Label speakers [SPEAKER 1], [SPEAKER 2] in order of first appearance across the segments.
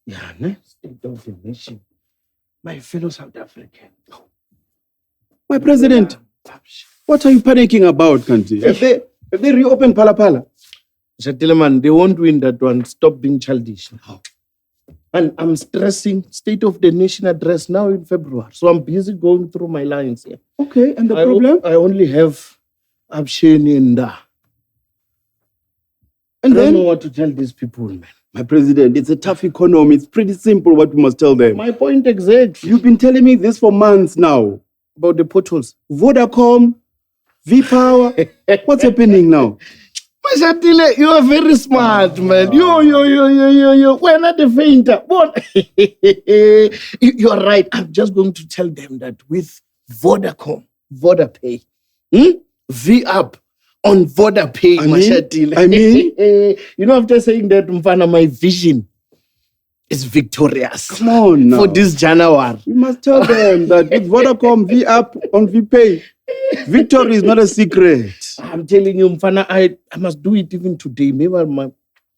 [SPEAKER 1] Yeah, state of the nation. My fellow South African.
[SPEAKER 2] My president, what are you panicking about, Kanti? Have they reopened Pala?
[SPEAKER 1] Gentlemen, they won't win that one. Stop being childish now. And I'm stressing State of the Nation address now in February. So I'm busy going through my lines here.
[SPEAKER 2] Okay, and the problem?
[SPEAKER 1] I only have Absheni and Da.
[SPEAKER 2] And
[SPEAKER 1] I
[SPEAKER 2] then?
[SPEAKER 1] don't know what to tell these people, man.
[SPEAKER 2] My president, it's a tough economy. It's pretty simple what we must tell them.
[SPEAKER 1] My point exactly.
[SPEAKER 2] You've been telling me this for months now.
[SPEAKER 1] About the potholes.
[SPEAKER 2] Vodacom, V-Power. What's happening now?
[SPEAKER 1] Mashatile, you are very smart, man. You. We're not a fainter. You are right. I'm just going to tell them that with Vodacom, VodaPay, V-Up on VodaPay, Mashatile.
[SPEAKER 2] I mean?
[SPEAKER 1] After saying that, Mfana, my vision is victorious.
[SPEAKER 2] Come on now.
[SPEAKER 1] For this January.
[SPEAKER 2] You must tell them that with Vodacom, V-Up on VPay, victory is not a secret.
[SPEAKER 1] I'm telling you, Mfana, I must do it even today. Maybe I might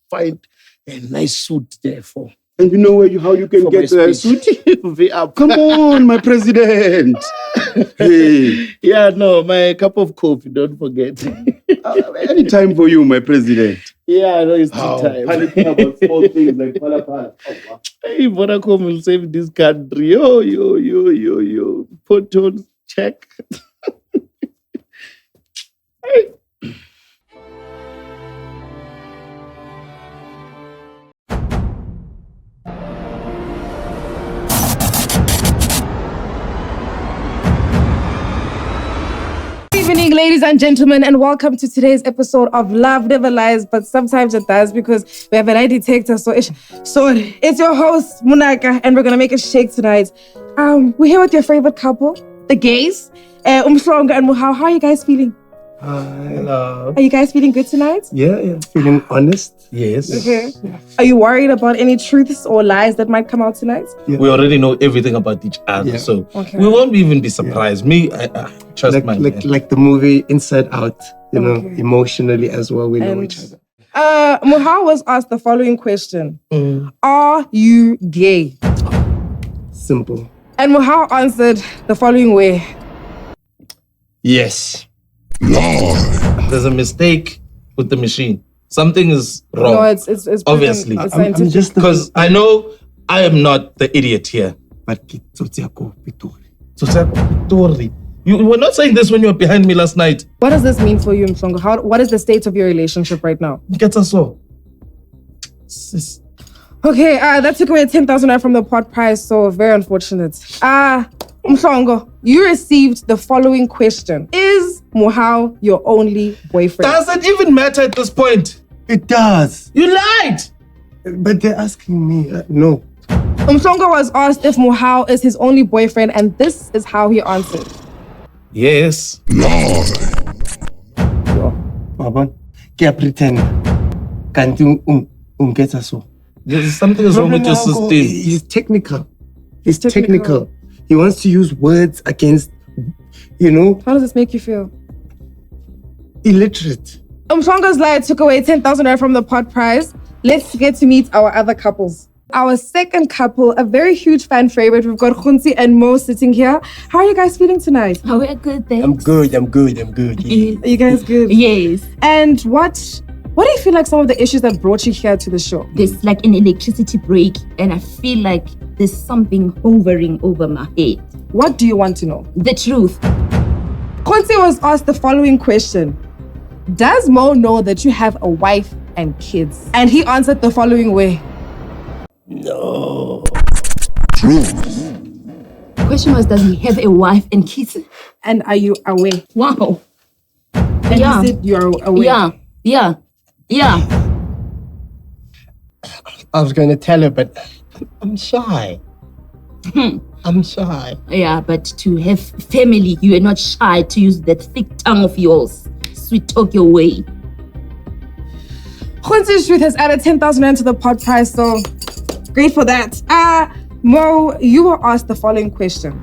[SPEAKER 1] find a nice suit there for.
[SPEAKER 2] And you know how you can get a suit?
[SPEAKER 1] V-Up.
[SPEAKER 2] Come on, my president. Hey.
[SPEAKER 1] Yeah, no, my cup of coffee, don't forget.
[SPEAKER 2] Any time for you, my president.
[SPEAKER 1] Yeah, I know it's tea time.
[SPEAKER 2] Panicking about small things like Pala.
[SPEAKER 1] Hey, Vodacom will save this country. Yo. Potholes, check. Hey.
[SPEAKER 3] Good evening, ladies and gentlemen, and welcome to today's episode of Love Never Lies, but sometimes it does because we have an lie detector. So it's your host, Munaka, and we're going to make a shake tonight. We're here with your favorite couple, the gays, Umhlongo and Muhao. How are you guys feeling?
[SPEAKER 4] Hello.
[SPEAKER 3] Are you guys feeling good tonight?
[SPEAKER 4] Yeah. Feeling honest?
[SPEAKER 1] Yes.
[SPEAKER 3] Okay. Are you worried about any truths or lies that might come out tonight?
[SPEAKER 4] Yeah.
[SPEAKER 5] We already know everything about each other, so we won't even be surprised. Me, I trust my man.
[SPEAKER 4] Like the movie Inside Out, know, emotionally as well, we know each other.
[SPEAKER 3] Muhao was asked the following question. Are you gay?
[SPEAKER 4] Simple.
[SPEAKER 3] And Muhao answered the following way.
[SPEAKER 5] Yes. There's a mistake with the machine. Something is wrong.
[SPEAKER 3] No, it's
[SPEAKER 5] obviously.
[SPEAKER 3] I'm
[SPEAKER 4] just
[SPEAKER 5] because I know I am not the idiot here.
[SPEAKER 4] But Pitori.
[SPEAKER 5] You were not saying this when you were behind me last night.
[SPEAKER 3] What does this mean for you, Mhlongo? What is the state of your relationship right now?
[SPEAKER 5] Get us so.
[SPEAKER 3] Okay, that took away 10,000 Rand from the pot prize, so very unfortunate. Mhlongo, you received the following question. Is Muhao your only boyfriend?
[SPEAKER 5] Does it even matter at this point?
[SPEAKER 4] It does.
[SPEAKER 5] You lied!
[SPEAKER 4] But they're asking me, no.
[SPEAKER 3] Mhlongo was asked if Muhao is his only boyfriend, and this is how he answered.
[SPEAKER 5] Yes.
[SPEAKER 4] Babon, can't pretend. Can't get us so.
[SPEAKER 5] There's something is wrong with your system.
[SPEAKER 4] He's technical. He wants to use words against,
[SPEAKER 3] How does this make you feel?
[SPEAKER 4] Illiterate.
[SPEAKER 3] Mhlongo's lie took away 10,000 Rand from the pot prize. Let's get to meet our other couples. Our second couple, a very huge fan favorite. We've got Khunsi and Mo sitting here. How are you guys feeling tonight?
[SPEAKER 6] Oh, we're good, thanks.
[SPEAKER 4] I'm good. Yeah.
[SPEAKER 3] Are you guys good?
[SPEAKER 6] Yes.
[SPEAKER 3] And what do you feel like some of the issues that brought you here to the show?
[SPEAKER 6] There's like an electricity break, and I feel like there's something hovering over my head.
[SPEAKER 3] What do you want to know?
[SPEAKER 6] The truth.
[SPEAKER 3] Khunsi was asked the following question. Does Mo know that you have a wife and kids? And he answered the following way.
[SPEAKER 5] No.
[SPEAKER 6] The question was, does he have a wife and kids?
[SPEAKER 3] And are you aware?
[SPEAKER 6] Wow.
[SPEAKER 3] And
[SPEAKER 6] Yeah.
[SPEAKER 3] he said you're aware.
[SPEAKER 6] Yeah.
[SPEAKER 4] I was going to tell her, but I'm shy. I'm shy.
[SPEAKER 6] Yeah, but to have family, you are not shy to use that thick tongue of yours. Sweet talk your way.
[SPEAKER 3] Khunsi's truth has added 10,000 Rand to the pot prize, so great for that. Mo, you were asked the following question.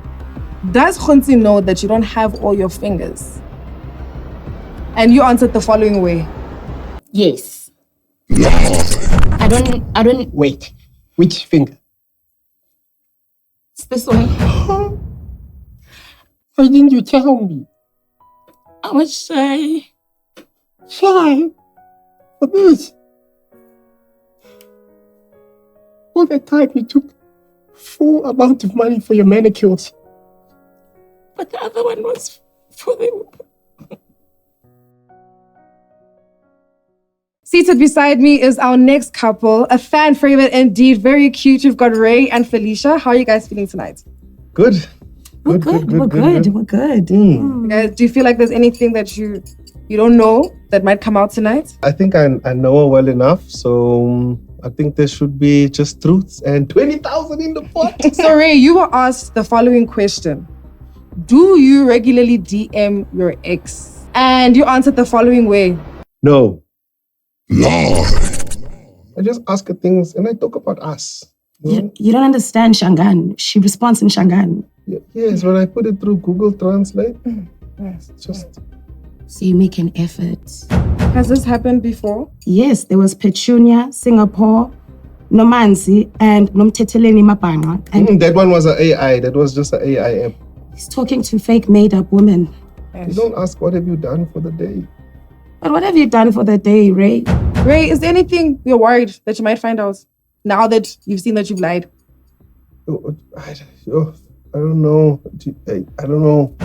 [SPEAKER 3] Does Khunsi know that you don't have all your fingers? And you answered the following way.
[SPEAKER 6] Yes. I don't.
[SPEAKER 4] Wait. Which finger?
[SPEAKER 6] It's this one.
[SPEAKER 4] Why didn't you tell me?
[SPEAKER 6] I was shy.
[SPEAKER 4] Shy? For this? All that time you took full amount of money for your manicures.
[SPEAKER 6] But the other one was for the...
[SPEAKER 3] Seated beside me is our next couple, a fan favorite indeed, very cute. We've got Ray and Felicia. How are you guys feeling tonight?
[SPEAKER 1] Good.
[SPEAKER 6] We're good. We're good.
[SPEAKER 3] You guys, do you feel like there's anything that you don't know that might come out tonight?
[SPEAKER 1] I think I know her well enough, so I think there should be just truths and 20,000 in the pot.
[SPEAKER 3] So Ray, you were asked the following question. Do you regularly DM your ex? And you answered the following way.
[SPEAKER 1] No.
[SPEAKER 4] I just ask her things and I talk about us.
[SPEAKER 7] You don't understand Shangan. She responds in Shangan.
[SPEAKER 1] Yes, when I put it through Google Translate, just...
[SPEAKER 7] So you make an effort.
[SPEAKER 3] Has this happened before?
[SPEAKER 7] Yes, there was Petunia, Singapore, Nomanzi, and Nomteteleni Mapanga. And
[SPEAKER 1] that one was an AI. That was just an AI app.
[SPEAKER 7] he's talking to fake made-up women.
[SPEAKER 1] You don't ask, what have you done for the day?
[SPEAKER 7] But what have you done for the day, Ray?
[SPEAKER 3] Ray, is there anything you're worried that you might find out now that you've seen that you've lied?
[SPEAKER 1] I don't know. I don't know.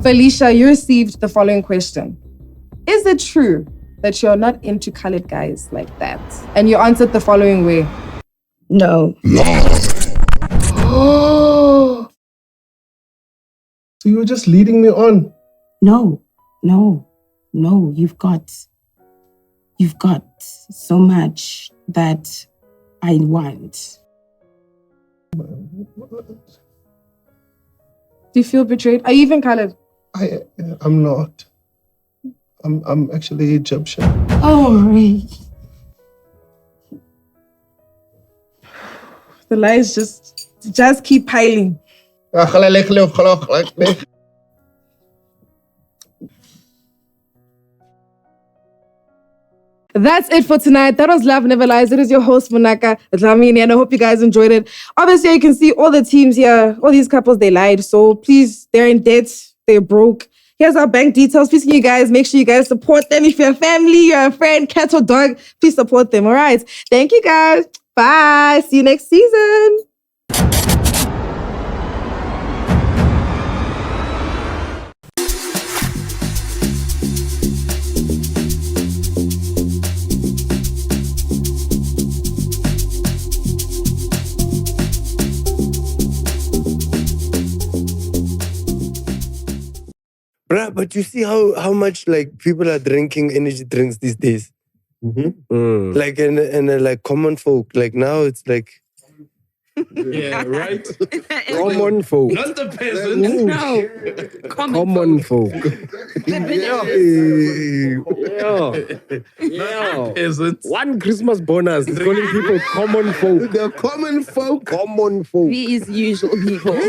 [SPEAKER 3] Felicia, you received the following question. Is it true that you're not into colored guys like that? And you answered the following way.
[SPEAKER 7] No.
[SPEAKER 1] So you were just leading me on?
[SPEAKER 7] No. You've got so much that I want.
[SPEAKER 3] Do you feel betrayed? Are you even colored?
[SPEAKER 1] I'm not. I'm actually Egyptian.
[SPEAKER 7] Oh, Ray.
[SPEAKER 3] The lies just keep piling. That's it for tonight. That was Love Never Lies. It is your host, Munaka, Dlamini, and I hope you guys enjoyed it. Obviously, you can see all the teams here, all these couples, they lied. So please, they're in debt, they're broke. Here's our bank details. Please, can you guys make sure you guys support them. If you're a family, you're a friend, cat or dog, please support them. All right. Thank you, guys. Bye. See you next season.
[SPEAKER 8] Bruh, but you see how much like people are drinking energy drinks these days. Like and like common folk. Like now it's like
[SPEAKER 5] Yeah, right?
[SPEAKER 8] common folk.
[SPEAKER 5] Not the peasants.
[SPEAKER 6] No.
[SPEAKER 8] Common folk.
[SPEAKER 5] Not the peasants.
[SPEAKER 8] One Christmas bonus is calling people common folk.
[SPEAKER 1] The common folk.
[SPEAKER 8] Common folk.
[SPEAKER 6] These usual people.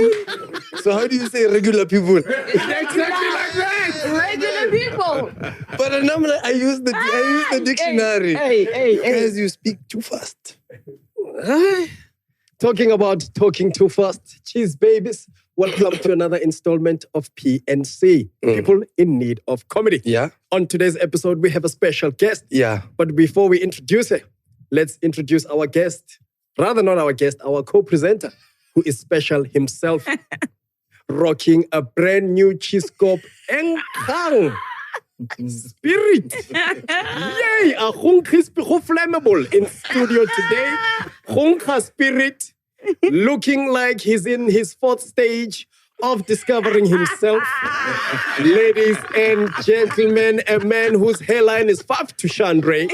[SPEAKER 8] So how do you say regular people?
[SPEAKER 5] Exactly like that.
[SPEAKER 6] Regular people.
[SPEAKER 8] But normally I use the dictionary.
[SPEAKER 6] Hey.
[SPEAKER 8] Guys, you speak too fast. Talking about talking too fast. Cheese babies. Welcome to another installment of PNC. People in need of comedy. Yeah. On today's episode, we have a special guest. Yeah. But before we introduce her, let's introduce our guest. Rather not our guest, our co-presenter, who is special himself. Rocking a brand new cheese scope Enkang Spirit. Yay! A Hunka flammable in studio today. Hunka Spirit, looking like he's in his fourth stage of discovering himself. Ladies and gentlemen, a man whose hairline is far to Chandray.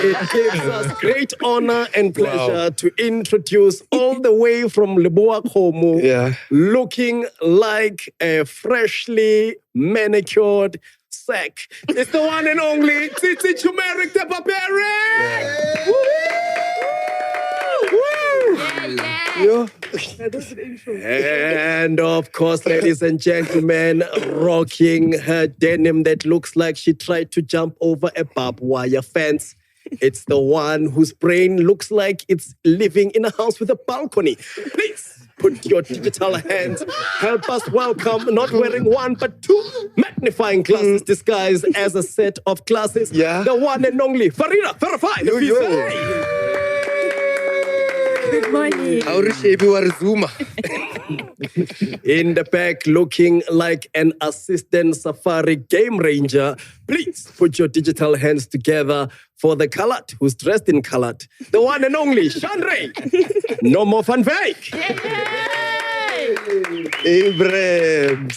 [SPEAKER 8] It gives us great honor and pleasure to introduce all the way from Leboa Khomo, looking like a freshly manicured sack. It's the one and only Titi Turmeric the Barbarian! And of course, ladies and gentlemen, rocking her denim that looks like she tried to jump over a barbed wire fence. It's the one whose brain looks like it's living in a house with a balcony. Please put your digital hands. Help us welcome not wearing one but two magnifying glasses disguised as a set of glasses.
[SPEAKER 9] Yeah.
[SPEAKER 8] The one and only Farida Verified.
[SPEAKER 6] Good morning.
[SPEAKER 8] In the back, looking like an assistant safari game ranger. Please put your digital hands together for the colored who's dressed in colored. The one and only Chandray. No more fun fake.
[SPEAKER 9] Abrams.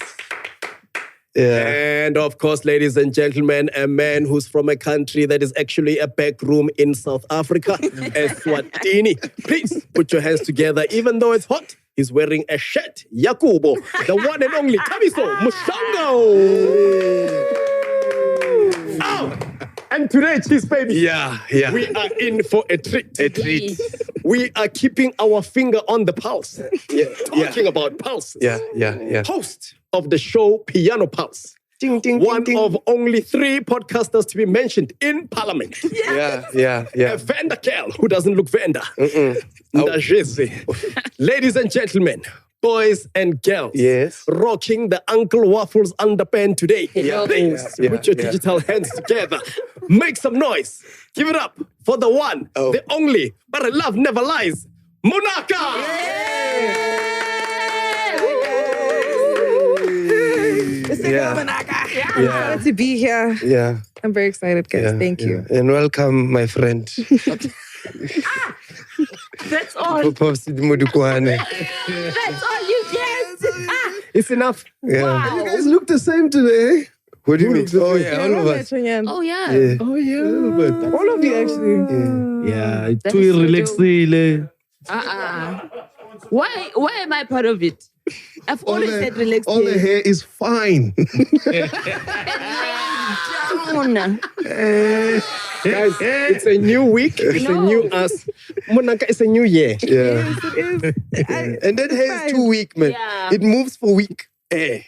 [SPEAKER 9] Yeah.
[SPEAKER 8] And of course, ladies and gentlemen, a man who's from a country that is actually a back room in South Africa, Eswatini. Please put your hands together, even though it's hot. He's wearing a shirt, Yakubo, the one and only Tabiso Mushango. Oh, and today, cheese baby.
[SPEAKER 9] Yeah.
[SPEAKER 8] We are in for a treat. We are keeping our finger on the pulse. Talking about pulse.
[SPEAKER 9] Yeah.
[SPEAKER 8] Host of the show Piano Pulse. One of only 3 podcasters to be mentioned in Parliament.
[SPEAKER 9] Yeah.
[SPEAKER 8] A Venda girl who doesn't look Venda. Ladies and gentlemen, boys and girls,
[SPEAKER 9] yes,
[SPEAKER 8] rocking the Uncle Waffles underpants today.
[SPEAKER 9] Yeah.
[SPEAKER 8] Please put your digital hands together. Make some noise. Give it up for the one, the only, but love never lies, Munaka!
[SPEAKER 3] I'm excited to be here.
[SPEAKER 9] Yeah.
[SPEAKER 3] I'm very excited, guys. Thank you.
[SPEAKER 9] And welcome, my friend.
[SPEAKER 6] That's all. That's all you get.
[SPEAKER 8] It's enough.
[SPEAKER 9] Yeah.
[SPEAKER 6] Wow.
[SPEAKER 2] You guys look the same today.
[SPEAKER 9] What do you mean? Oh, yeah, all of us.
[SPEAKER 6] Oh, yeah.
[SPEAKER 2] Oh, yeah.
[SPEAKER 3] All of you, actually.
[SPEAKER 5] Yeah,
[SPEAKER 6] That
[SPEAKER 5] too
[SPEAKER 6] is so
[SPEAKER 5] relaxing.
[SPEAKER 6] Why am I part of it? I've always said relax.
[SPEAKER 2] All the hair is fine.
[SPEAKER 6] Down.
[SPEAKER 8] Guys, it's a new week. It's a new us. Munaka, it's a new year.
[SPEAKER 9] Yeah.
[SPEAKER 3] It is.
[SPEAKER 9] And that hair is too weak, man.
[SPEAKER 6] Yeah.
[SPEAKER 9] It moves for weak air.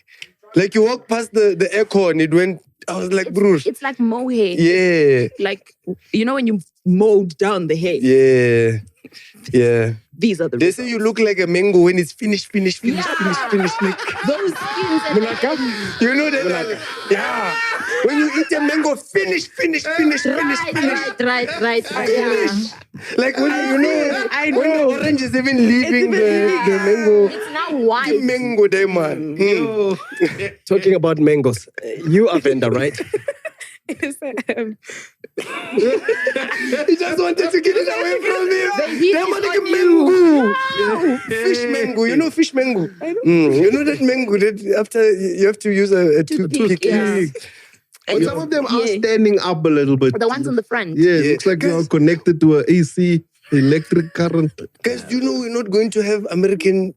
[SPEAKER 9] Like you walk past the aircon, it went, I was like, bro.
[SPEAKER 6] It's like mohair.
[SPEAKER 9] Yeah.
[SPEAKER 6] Like, you know when you mowed down the hair?
[SPEAKER 9] Yeah.
[SPEAKER 6] These are the
[SPEAKER 9] They say you look like a mango when it's finished. Like,
[SPEAKER 6] those skins.
[SPEAKER 8] Munaka,
[SPEAKER 9] you know that? Like, yeah. When you eat a mango, finish. Right.
[SPEAKER 6] Yeah.
[SPEAKER 9] Like when you know, when the orange is even leaving the mango.
[SPEAKER 6] It's now white.
[SPEAKER 9] The mango there, man.
[SPEAKER 8] talking about mangoes. You are Venda, right?
[SPEAKER 9] He just wanted to get it away from me. They're like mango.
[SPEAKER 6] Wow.
[SPEAKER 9] Fish mango. You know fish mango? You know that mango that after you have to use a toothpick.
[SPEAKER 6] Yeah.
[SPEAKER 2] But some of them are standing up a little bit.
[SPEAKER 6] The ones on the front.
[SPEAKER 2] Yeah, it looks like you're connected to an AC, electric current.
[SPEAKER 9] Guys, do you know we're not going to have American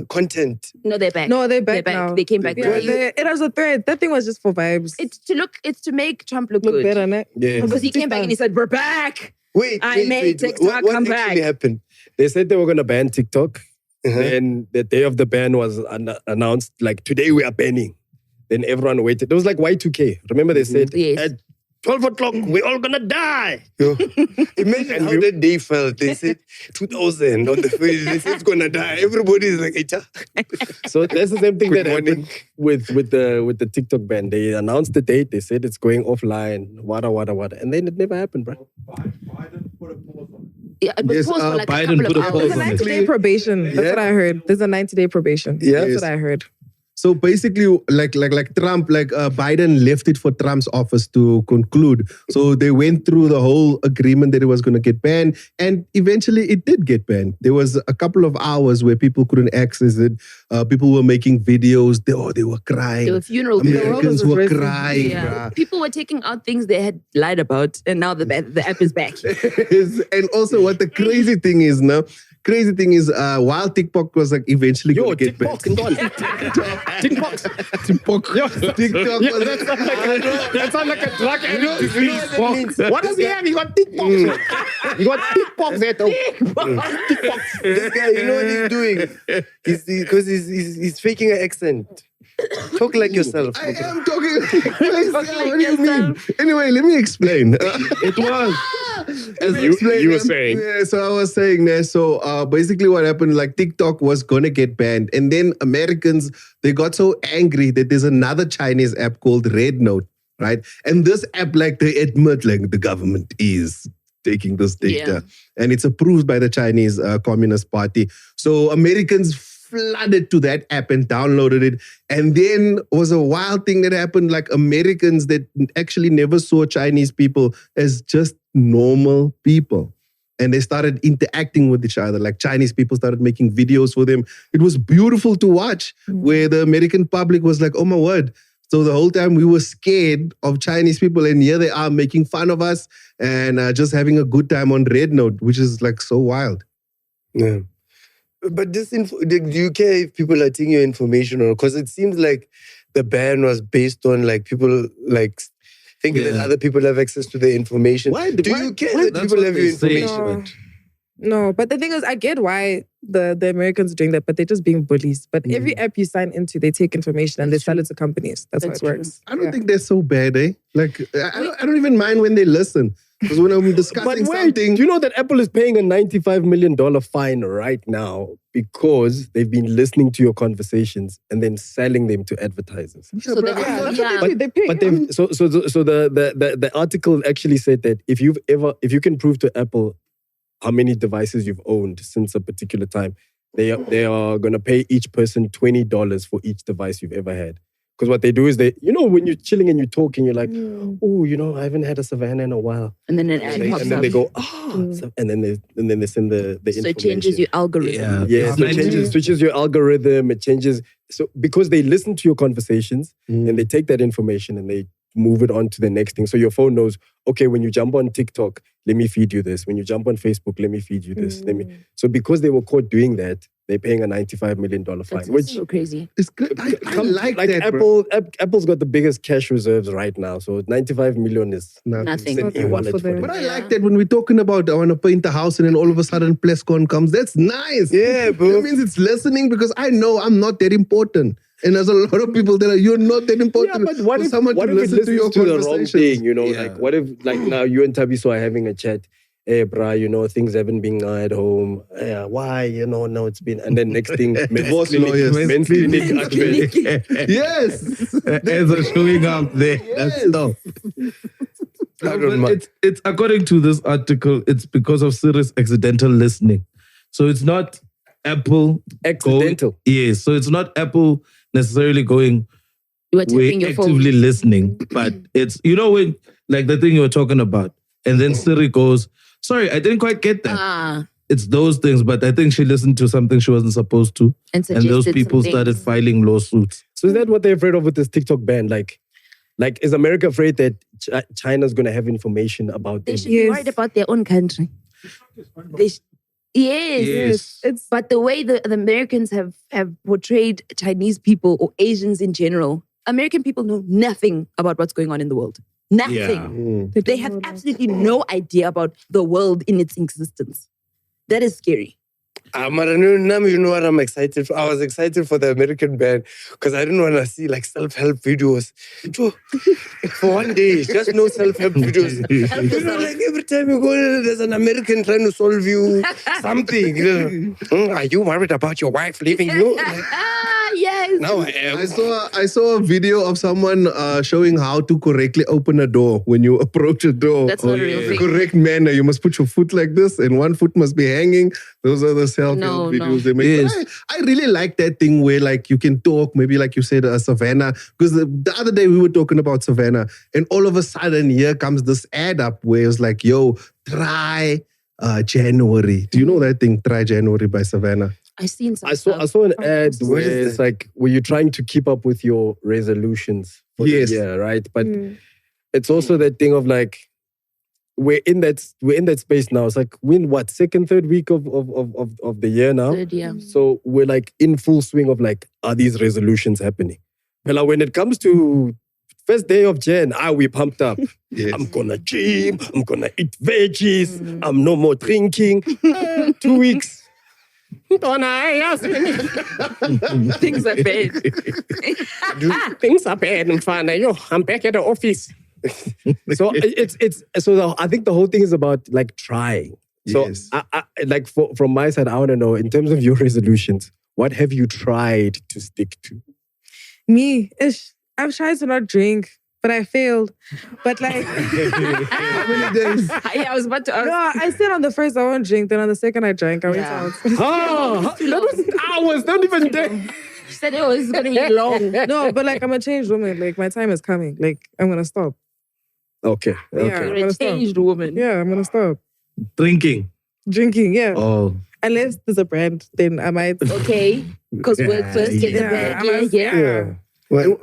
[SPEAKER 9] content?
[SPEAKER 6] No, they're back.
[SPEAKER 3] No, they're back now.
[SPEAKER 6] They came back.
[SPEAKER 3] Yeah, it was a thread. That thing was just for vibes.
[SPEAKER 6] It's to make Trump look
[SPEAKER 3] Look
[SPEAKER 6] good.
[SPEAKER 3] better, ne?
[SPEAKER 8] Yeah.
[SPEAKER 6] Because he came back and he said, "We're back."
[SPEAKER 9] Wait.
[SPEAKER 6] I made TikTok
[SPEAKER 9] What
[SPEAKER 6] come
[SPEAKER 9] actually
[SPEAKER 6] back.
[SPEAKER 9] happened?
[SPEAKER 8] They said they were going to ban TikTok.
[SPEAKER 9] Uh-huh.
[SPEAKER 8] Then the day of the ban was announced, like, today we are banning. Then everyone waited. It was like Y2K. Remember they said,
[SPEAKER 6] Yes.
[SPEAKER 8] at 12 o'clock, we're all going to die.
[SPEAKER 9] Yo, imagine how that day felt. They said 2000 on the face. They said it's gonna die. Everybody is like, "Echa."
[SPEAKER 8] So that's the same thing
[SPEAKER 9] Good
[SPEAKER 8] that happened with the TikTok ban. They announced the date. They said it's going offline. Wada. And then it never happened, bro.
[SPEAKER 6] Yeah, it was
[SPEAKER 2] Yes,
[SPEAKER 6] paused for like
[SPEAKER 5] Biden
[SPEAKER 6] a couple
[SPEAKER 5] put a
[SPEAKER 6] of
[SPEAKER 5] pause
[SPEAKER 6] hours.
[SPEAKER 5] on it.
[SPEAKER 3] 90-day probation. That's what I heard. There's a 90-day probation.
[SPEAKER 9] Yeah.
[SPEAKER 3] That's what I heard.
[SPEAKER 2] So basically, like Trump, Biden left it for Trump's office to conclude. So they went through the whole agreement that it was going to get banned, and eventually it did get banned. There was a couple of hours where people couldn't access it. People were making videos. They were crying.
[SPEAKER 6] There were funeral
[SPEAKER 2] Americans
[SPEAKER 3] videos.
[SPEAKER 2] were crying.
[SPEAKER 6] Yeah.
[SPEAKER 2] bruh.
[SPEAKER 6] People were taking out things they had lied about, and now the app is back.
[SPEAKER 2] And also, what the crazy thing is now. While TikTok was like eventually going to get banned.
[SPEAKER 8] TikTok.
[SPEAKER 2] TikTok was
[SPEAKER 8] That sounds like a drug addict disease. What does he have? He got TikTok. He got TikTok there too.
[SPEAKER 9] This guy, you know what he's doing? He's faking an accent. Talk like yourself.
[SPEAKER 2] I am talking. What do you mean? Anyway, let me explain.
[SPEAKER 5] It was.
[SPEAKER 8] You were saying.
[SPEAKER 2] Yeah, so I was saying that. So basically what happened, like TikTok was going to get banned. And then Americans, they got so angry that there's another Chinese app called Red Note, right? And this app, like they admit, like the government is taking this data. And it's approved by the Chinese Communist Party. So Americans flooded to that app and downloaded it. And then was a wild thing that happened, like Americans that actually never saw Chinese people as just normal people. And they started interacting with each other. Like Chinese people started making videos for them. It was beautiful to watch, where the American public was like, oh my word. So the whole time we were scared of Chinese people, and here they are making fun of us and just having a good time on Red Note, which is like so wild.
[SPEAKER 9] Yeah. But do you care if people are taking your information, or because it seems like the ban was based on like people like thinking that other people have access to their information? Do you care that people have your information?
[SPEAKER 3] No, but the thing is, I get why the Americans are doing that, but they're just being bullies. But every app you sign into, they take information and they sell it to companies. That's how it works.
[SPEAKER 2] I don't think they're so bad, eh? Like, I don't even mind when they listen. Because when I'm discussing something...
[SPEAKER 8] Do you know that Apple is paying a $95 million fine right now because they've been listening to your conversations and then selling them to advertisers?
[SPEAKER 3] So they pay.
[SPEAKER 8] But the article actually said that if you can prove to Apple how many devices you've owned since a particular time, they are going to pay each person $20 for each device you've ever had. Because what they do is when you're chilling and you're talking, you're like, oh, I haven't had a Savannah in a while.
[SPEAKER 6] And then an ad pops
[SPEAKER 8] and then
[SPEAKER 6] up.
[SPEAKER 8] they go, and then they send the information.
[SPEAKER 6] So it changes your algorithm.
[SPEAKER 8] Yeah, so it switches your algorithm. It changes. So because they listen to your conversations and they take that information and they move it on to the next thing. So your phone knows, okay, when you jump on TikTok, let me feed you this. When you jump on Facebook, let me feed you this. So because they were caught doing that, they're paying a $95 million fine.
[SPEAKER 6] That's
[SPEAKER 8] which
[SPEAKER 6] so crazy.
[SPEAKER 2] It's good. I like that,
[SPEAKER 8] Apple's got the biggest cash reserves right now. So 95 million is
[SPEAKER 6] nothing.
[SPEAKER 2] But I like that when we're talking about, I want to paint the house, and then all of a sudden PlesCon comes. That's nice.
[SPEAKER 9] Yeah, bro.
[SPEAKER 2] That means it's listening, because I know I'm not that important. And there's a lot of people that are, you're not that important.
[SPEAKER 8] Yeah, but what if
[SPEAKER 2] someone
[SPEAKER 8] it listens to the wrong thing? Like what if now you and Tabiso are having a chat? Hey, brah, things haven't been at home. Yeah, why? No, it's been. And then next thing,
[SPEAKER 2] divorce lawyers.
[SPEAKER 8] Men's clinic.
[SPEAKER 2] Yes.
[SPEAKER 5] As are showing up there.
[SPEAKER 2] Yes.
[SPEAKER 5] No, but it's according to this article, it's because of serious accidental listening. So it's not Apple
[SPEAKER 8] accidental.
[SPEAKER 5] Yes. So it's not Apple necessarily going,
[SPEAKER 6] we're
[SPEAKER 5] actively listening, but it's, when, like the thing you were talking about, and then Siri goes, sorry, I didn't quite get that. It's those things, but I think she listened to something she wasn't supposed to. And those people started filing lawsuits.
[SPEAKER 8] So is that what they're afraid of with this TikTok ban? Like is America afraid that China's going to have information about them?
[SPEAKER 6] They should be worried about their own country. Yes. But the way the Americans have portrayed Chinese people or Asians in general, American people know nothing about what's going on in the world. Nothing. They have absolutely no idea about the world in its existence. That is scary.
[SPEAKER 9] You know what I'm excited for? I was excited for the American ban because I didn't want to see like self-help videos. For one day, just no self-help videos. Like every time you go, there's an American trying to solve you something. Are you worried about your wife leaving you?
[SPEAKER 6] Yes.
[SPEAKER 9] Now I am.
[SPEAKER 2] I saw a video of someone showing how to correctly open a door when you approach a door.
[SPEAKER 6] That's not a real thing.
[SPEAKER 2] Correct manner. You must put your foot like this, and one foot must be hanging. Those are the self-help videos they make. Yes. I really like that thing where like you can talk, maybe like you said, Savannah. Because the other day we were talking about Savannah, and all of a sudden here comes this ad up where it's like, yo, try January. Do you know that thing, Try January by Savannah?
[SPEAKER 6] I
[SPEAKER 8] saw an ad where it's like where you're trying to keep up with your resolutions for the year, right? But it's also that thing of like we're in that space now. It's like we're in what, second, third week of the year now.
[SPEAKER 6] Third, yeah.
[SPEAKER 8] So we're like in full swing of like, are these resolutions happening? Well, when it comes to first day of Jan, we pumped up. Yes. I'm gonna gym, I'm gonna eat veggies, I'm no more drinking. 2 weeks.
[SPEAKER 6] Things are bad.
[SPEAKER 8] Things are bad, mfana. Yo, I'm back at the office. So I think the whole thing is about like trying. So
[SPEAKER 2] Yes.
[SPEAKER 8] I like from my side, I want to know in terms of your resolutions, what have you tried to stick to?
[SPEAKER 3] Me, I've tried to not drink, but I failed. But like,
[SPEAKER 2] How many days?
[SPEAKER 6] I was about to ask.
[SPEAKER 3] no, I said on the first I won't drink. Then on the second I drank. I went
[SPEAKER 6] Yeah.
[SPEAKER 3] out.
[SPEAKER 8] Oh, that was hours. Don't even dare.
[SPEAKER 6] She said it was going to be long.
[SPEAKER 3] No, but like I'm a changed woman. Like my time is coming. Like I'm gonna stop.
[SPEAKER 8] Okay.
[SPEAKER 3] Yeah.
[SPEAKER 6] You're
[SPEAKER 3] I'm
[SPEAKER 6] a
[SPEAKER 3] gonna stop.
[SPEAKER 6] changed woman.
[SPEAKER 3] Yeah, I'm gonna stop
[SPEAKER 5] Drinking.
[SPEAKER 3] drinking. Yeah,
[SPEAKER 5] Oh.
[SPEAKER 3] unless there's a brand, then I might.
[SPEAKER 6] Okay. Because work first, get the bag. Yeah.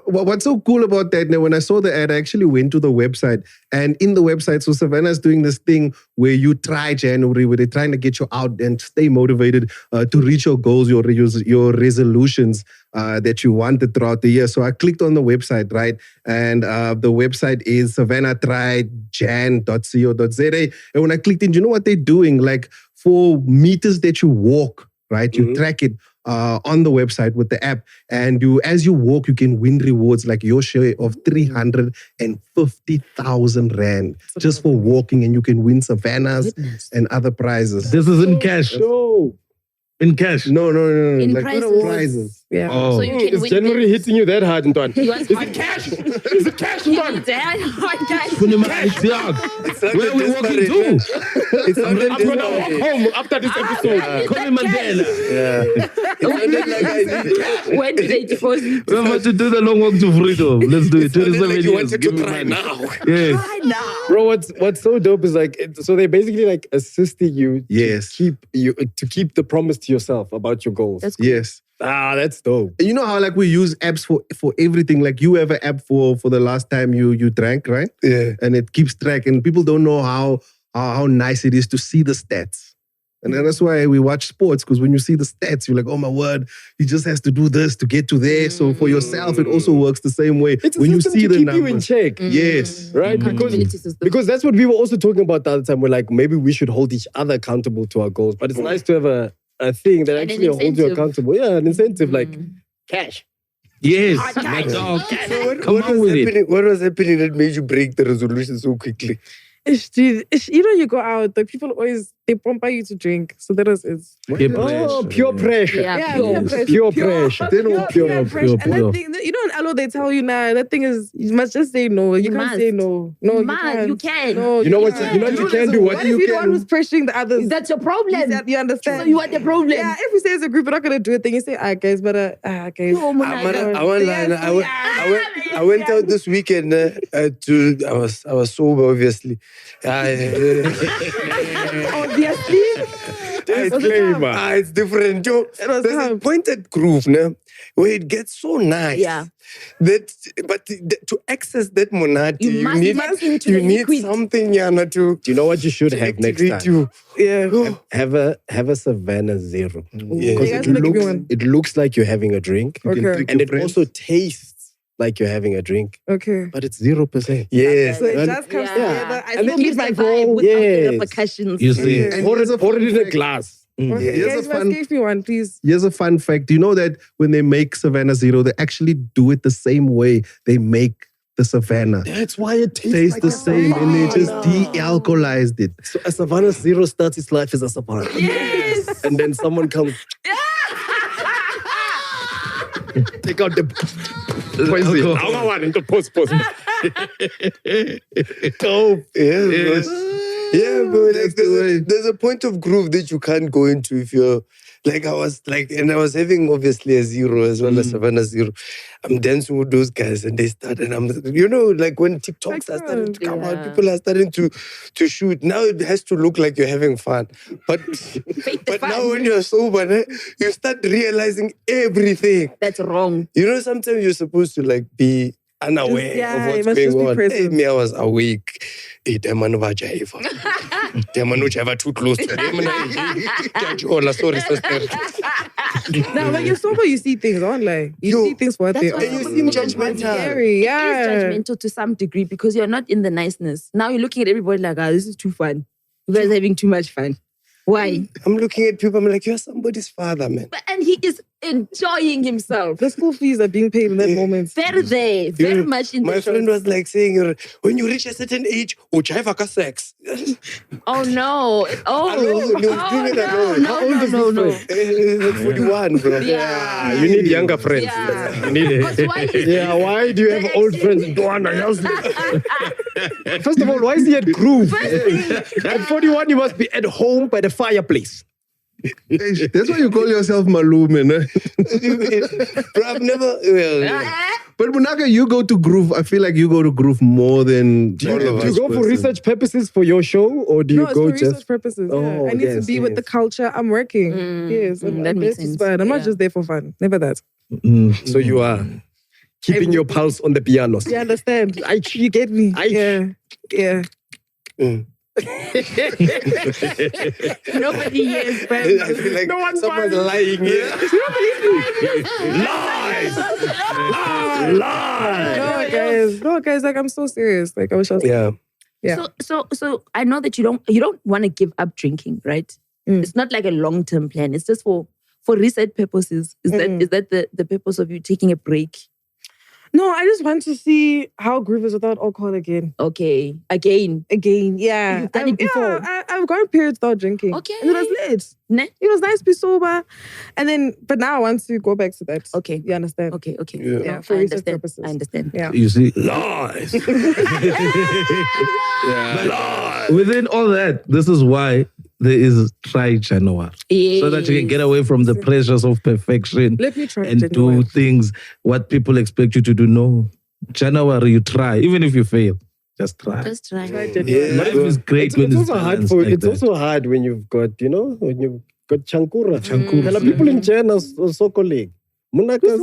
[SPEAKER 2] What's so cool about that? Now, when I saw the ad, I actually went to the website, and in the website, so Savannah's doing this thing where you try January, where they're trying to get you out and stay motivated to reach your goals, your resolutions that you wanted throughout the year. So I clicked on the website, right? And the website is savannahtriedjan.co.za. And when I clicked in, you know what they're doing? Like for meters that you walk, right? You track it. On the website with the app, and as you walk, you can win rewards like your share of 350,000 rand just for walking, and you can win Savannahs and other prizes.
[SPEAKER 5] This is in cash.
[SPEAKER 8] No.
[SPEAKER 5] In cash.
[SPEAKER 2] No,
[SPEAKER 6] In
[SPEAKER 2] like
[SPEAKER 6] prizes.
[SPEAKER 2] prizes.
[SPEAKER 3] Yeah.
[SPEAKER 5] Oh.
[SPEAKER 6] So you can
[SPEAKER 8] Is
[SPEAKER 6] win.
[SPEAKER 8] January hitting you that hard, Antoine?
[SPEAKER 6] He wants hard
[SPEAKER 8] Cash? Is it cash, Antoine?
[SPEAKER 5] Where we walking to?
[SPEAKER 9] It's
[SPEAKER 8] I'm gonna walk home after this episode.
[SPEAKER 5] Call me Mandela.
[SPEAKER 6] When did they deposit?
[SPEAKER 5] We're about to do the long walk to freedom. Let's do it. 27
[SPEAKER 9] like you
[SPEAKER 5] years.
[SPEAKER 9] wanted
[SPEAKER 5] Give
[SPEAKER 9] to
[SPEAKER 5] me
[SPEAKER 9] try
[SPEAKER 5] money.
[SPEAKER 9] now.
[SPEAKER 5] Yes.
[SPEAKER 8] Bro, what's so dope is like, so they basically like assisting you
[SPEAKER 2] Yes.
[SPEAKER 8] to keep the promise to yourself about your goals.
[SPEAKER 6] That's cool.
[SPEAKER 2] Yes.
[SPEAKER 8] That's dope.
[SPEAKER 2] You know how like we use apps for everything. Like you have an app for the last time you drank, right?
[SPEAKER 9] Yeah.
[SPEAKER 2] And it keeps track, and people don't know how nice it is to see the stats. And then that's why we watch sports, because when you see the stats, you're like, oh my word, he just has to do this to get to there. So for yourself, it also works the same way.
[SPEAKER 8] It's a
[SPEAKER 2] when you
[SPEAKER 8] system
[SPEAKER 2] see
[SPEAKER 8] to
[SPEAKER 2] the
[SPEAKER 8] keep
[SPEAKER 2] numbers.
[SPEAKER 8] you in check.
[SPEAKER 2] Yes.
[SPEAKER 8] Right?
[SPEAKER 6] Accountability system.
[SPEAKER 8] Because that's what we were also talking about the other time. We're like, maybe we should hold each other accountable to our goals. But it's nice to have a thing that
[SPEAKER 6] And an
[SPEAKER 8] actually holds you
[SPEAKER 6] incentive.
[SPEAKER 8] accountable. Yeah, an incentive like cash.
[SPEAKER 5] Yes.
[SPEAKER 6] Hard
[SPEAKER 5] My
[SPEAKER 6] cash.
[SPEAKER 5] dog.
[SPEAKER 9] What
[SPEAKER 5] Come on with it.
[SPEAKER 9] What was happening that made you break the resolution so quickly?
[SPEAKER 3] Dude, you know, you go out, the people always, they pamper you to drink. So that is it.
[SPEAKER 5] Peer
[SPEAKER 8] Oh,
[SPEAKER 5] pressure.
[SPEAKER 8] pure pressure.
[SPEAKER 6] Yeah,
[SPEAKER 3] Pure
[SPEAKER 8] Pure pressure.
[SPEAKER 2] They don't
[SPEAKER 3] Pure
[SPEAKER 2] care.
[SPEAKER 3] pressure. And
[SPEAKER 5] pure.
[SPEAKER 3] that thing, you know, in Alo, they tell you now, that thing is, you must just say no. You can't
[SPEAKER 6] must.
[SPEAKER 3] say no. No,
[SPEAKER 6] You can.
[SPEAKER 3] No,
[SPEAKER 8] You know what
[SPEAKER 3] can't.
[SPEAKER 8] you know what you can do?
[SPEAKER 3] What if you're the one who's pressuring the others?
[SPEAKER 6] That's your problem.
[SPEAKER 3] You understand?
[SPEAKER 6] So you want the problem.
[SPEAKER 3] Yeah, if we say as a group, we're not going to do it, then you say, guys, but, guys.
[SPEAKER 6] Oh, Munaka.
[SPEAKER 9] I went out this weekend I was sober, obviously.
[SPEAKER 3] Obviously.
[SPEAKER 8] Disclaimer.
[SPEAKER 9] It's different. Yo,
[SPEAKER 3] was
[SPEAKER 9] there's a
[SPEAKER 3] hard.
[SPEAKER 9] pointed groove now where it gets so nice.
[SPEAKER 6] Yeah.
[SPEAKER 9] But to access that monati,
[SPEAKER 6] You must get into the liquid.
[SPEAKER 9] something, Yana, to
[SPEAKER 8] Do you know what you should have next
[SPEAKER 9] activate
[SPEAKER 8] time?
[SPEAKER 9] you.
[SPEAKER 3] Yeah.
[SPEAKER 8] Have a Savannah Zero.
[SPEAKER 9] Yeah.
[SPEAKER 3] You guys wanna give me one?
[SPEAKER 8] It looks like you're having a drink.
[SPEAKER 3] Okay.
[SPEAKER 8] And it also tastes like you're having a drink.
[SPEAKER 3] Okay.
[SPEAKER 8] But it's 0%.
[SPEAKER 9] Yes.
[SPEAKER 3] So it
[SPEAKER 8] And-
[SPEAKER 3] just comes
[SPEAKER 6] Yeah.
[SPEAKER 3] together. I
[SPEAKER 8] And
[SPEAKER 3] still
[SPEAKER 8] then
[SPEAKER 3] keep my
[SPEAKER 6] vibe
[SPEAKER 3] goal.
[SPEAKER 6] without the
[SPEAKER 8] Yes.
[SPEAKER 6] repercussions.
[SPEAKER 5] You see.
[SPEAKER 2] And
[SPEAKER 8] Pour
[SPEAKER 2] here's a
[SPEAKER 8] it in a
[SPEAKER 2] fact.
[SPEAKER 8] glass.
[SPEAKER 3] Okay,
[SPEAKER 2] Here's a
[SPEAKER 3] guys,
[SPEAKER 2] fun-
[SPEAKER 3] give me one, please.
[SPEAKER 2] Here's a fun fact. Do you know that when they make Savannah Zero, they actually do it the same way they make the Savannah?
[SPEAKER 8] That's why it
[SPEAKER 2] Tastes
[SPEAKER 8] like
[SPEAKER 2] the
[SPEAKER 8] a
[SPEAKER 2] same, and they just
[SPEAKER 8] Savannah.
[SPEAKER 2] de-alcoholized it.
[SPEAKER 8] So a Savannah Zero starts its life as a Savannah.
[SPEAKER 6] Yes.
[SPEAKER 8] And then someone comes. Take out the poison.
[SPEAKER 5] Alcohol.
[SPEAKER 8] I want into post. Dope.
[SPEAKER 9] Yes. Yeah, but like, there's a point of groove that you can't go into if you're like I was having obviously a zero as well as Savannah Zero. I'm dancing with those guys and they start and I'm like when TikToks are starting to come out,
[SPEAKER 6] Yeah.
[SPEAKER 9] people are starting to shoot. Now it has to look like you're having fun. But
[SPEAKER 6] the
[SPEAKER 9] now
[SPEAKER 6] fun.
[SPEAKER 9] when you're sober, you start realizing everything.
[SPEAKER 6] That's wrong.
[SPEAKER 9] You know, sometimes you're supposed to like be unaware
[SPEAKER 3] Yeah,
[SPEAKER 9] of
[SPEAKER 3] you
[SPEAKER 9] what's
[SPEAKER 3] must just
[SPEAKER 9] going
[SPEAKER 3] be
[SPEAKER 9] on.
[SPEAKER 3] present.
[SPEAKER 9] Me, I was awake. Hey, them man over Jaiva. Them man which ever too close to them. Sorry, sister.
[SPEAKER 3] Now, when you're sober, you see things online. You see things for what they
[SPEAKER 6] That's
[SPEAKER 3] are.
[SPEAKER 6] why
[SPEAKER 9] And you
[SPEAKER 6] sober
[SPEAKER 9] seem
[SPEAKER 6] people are
[SPEAKER 9] judgmental.
[SPEAKER 3] Scary, yeah.
[SPEAKER 6] It is judgmental to some degree because you're not in the niceness. Now you're looking at everybody like, this is too fun. You guys are having too much fun. Why?
[SPEAKER 9] I'm looking at people, I'm like, you're somebody's father, man.
[SPEAKER 6] And he is enjoying himself.
[SPEAKER 3] The school fees are being paid in that moment.
[SPEAKER 6] Very much in the
[SPEAKER 9] My friend was like saying, when you reach a certain age, uchiva ka sex.
[SPEAKER 6] Oh no. Oh,
[SPEAKER 9] Alone, he was doing it alone.
[SPEAKER 6] How old is
[SPEAKER 9] Like 41, bro.
[SPEAKER 6] Yeah.
[SPEAKER 8] You need younger friends.
[SPEAKER 6] Yeah.
[SPEAKER 8] You need why do you have old friends? First of all, why is he at Groove? At 41, you must be at home by the fireplace.
[SPEAKER 2] That's why you call yourself Malume, eh?
[SPEAKER 9] Bro, I've never... Well,
[SPEAKER 2] But Munaka, you go to Groove. I feel like you go to Groove more than
[SPEAKER 8] Do you go for research purposes for your show, or do you
[SPEAKER 3] No, it's
[SPEAKER 8] go
[SPEAKER 3] for research
[SPEAKER 8] just...
[SPEAKER 3] purposes.
[SPEAKER 8] Oh,
[SPEAKER 3] Yeah. I need to be with the culture. I'm working. Yes,
[SPEAKER 6] that
[SPEAKER 3] I'm
[SPEAKER 6] makes
[SPEAKER 3] there to
[SPEAKER 6] sense.
[SPEAKER 3] spend. I'm not
[SPEAKER 6] Yeah.
[SPEAKER 3] just there for fun. Never that.
[SPEAKER 8] So you are keeping your pulse on the piano.
[SPEAKER 3] You understand? You get me. Yeah. Yeah.
[SPEAKER 6] Nobody hears, but
[SPEAKER 9] I feel like someone's lying here.
[SPEAKER 3] No, guys, like I'm so serious. Like I wish I was.
[SPEAKER 8] Yeah.
[SPEAKER 3] Yeah.
[SPEAKER 6] So I know that you don't want to give up drinking, right? It's not like a long-term plan. It's just for research purposes. Is that the purpose of you taking a break?
[SPEAKER 3] No, I just want to see how Groove is without alcohol again.
[SPEAKER 6] Okay. Again.
[SPEAKER 3] Yeah.
[SPEAKER 6] You've done it before.
[SPEAKER 3] I've gone periods without drinking.
[SPEAKER 6] Okay.
[SPEAKER 3] And it was lit.
[SPEAKER 6] Ne?
[SPEAKER 3] It was nice to be sober. And then, but now I want to go back to that.
[SPEAKER 6] Okay.
[SPEAKER 3] You understand?
[SPEAKER 6] Okay.
[SPEAKER 3] Yeah, for
[SPEAKER 6] I
[SPEAKER 3] research
[SPEAKER 6] understand.
[SPEAKER 3] purposes.
[SPEAKER 6] I understand.
[SPEAKER 3] Yeah.
[SPEAKER 5] You see,
[SPEAKER 9] Lies.
[SPEAKER 5] within all that, this is why there is try January. So that you can get away from the pressures of perfection
[SPEAKER 3] Let me try
[SPEAKER 5] and
[SPEAKER 3] January.
[SPEAKER 5] do things what people expect you to do. No. January, you try. Even if you fail, just try.
[SPEAKER 6] Just try.
[SPEAKER 5] Life is great
[SPEAKER 8] It's
[SPEAKER 5] when it's
[SPEAKER 8] also hard
[SPEAKER 5] balanced
[SPEAKER 8] for.
[SPEAKER 5] like
[SPEAKER 8] It's
[SPEAKER 5] that.
[SPEAKER 8] also hard when you've got when you've got chankura. There are people in China so colleague. Munaka's.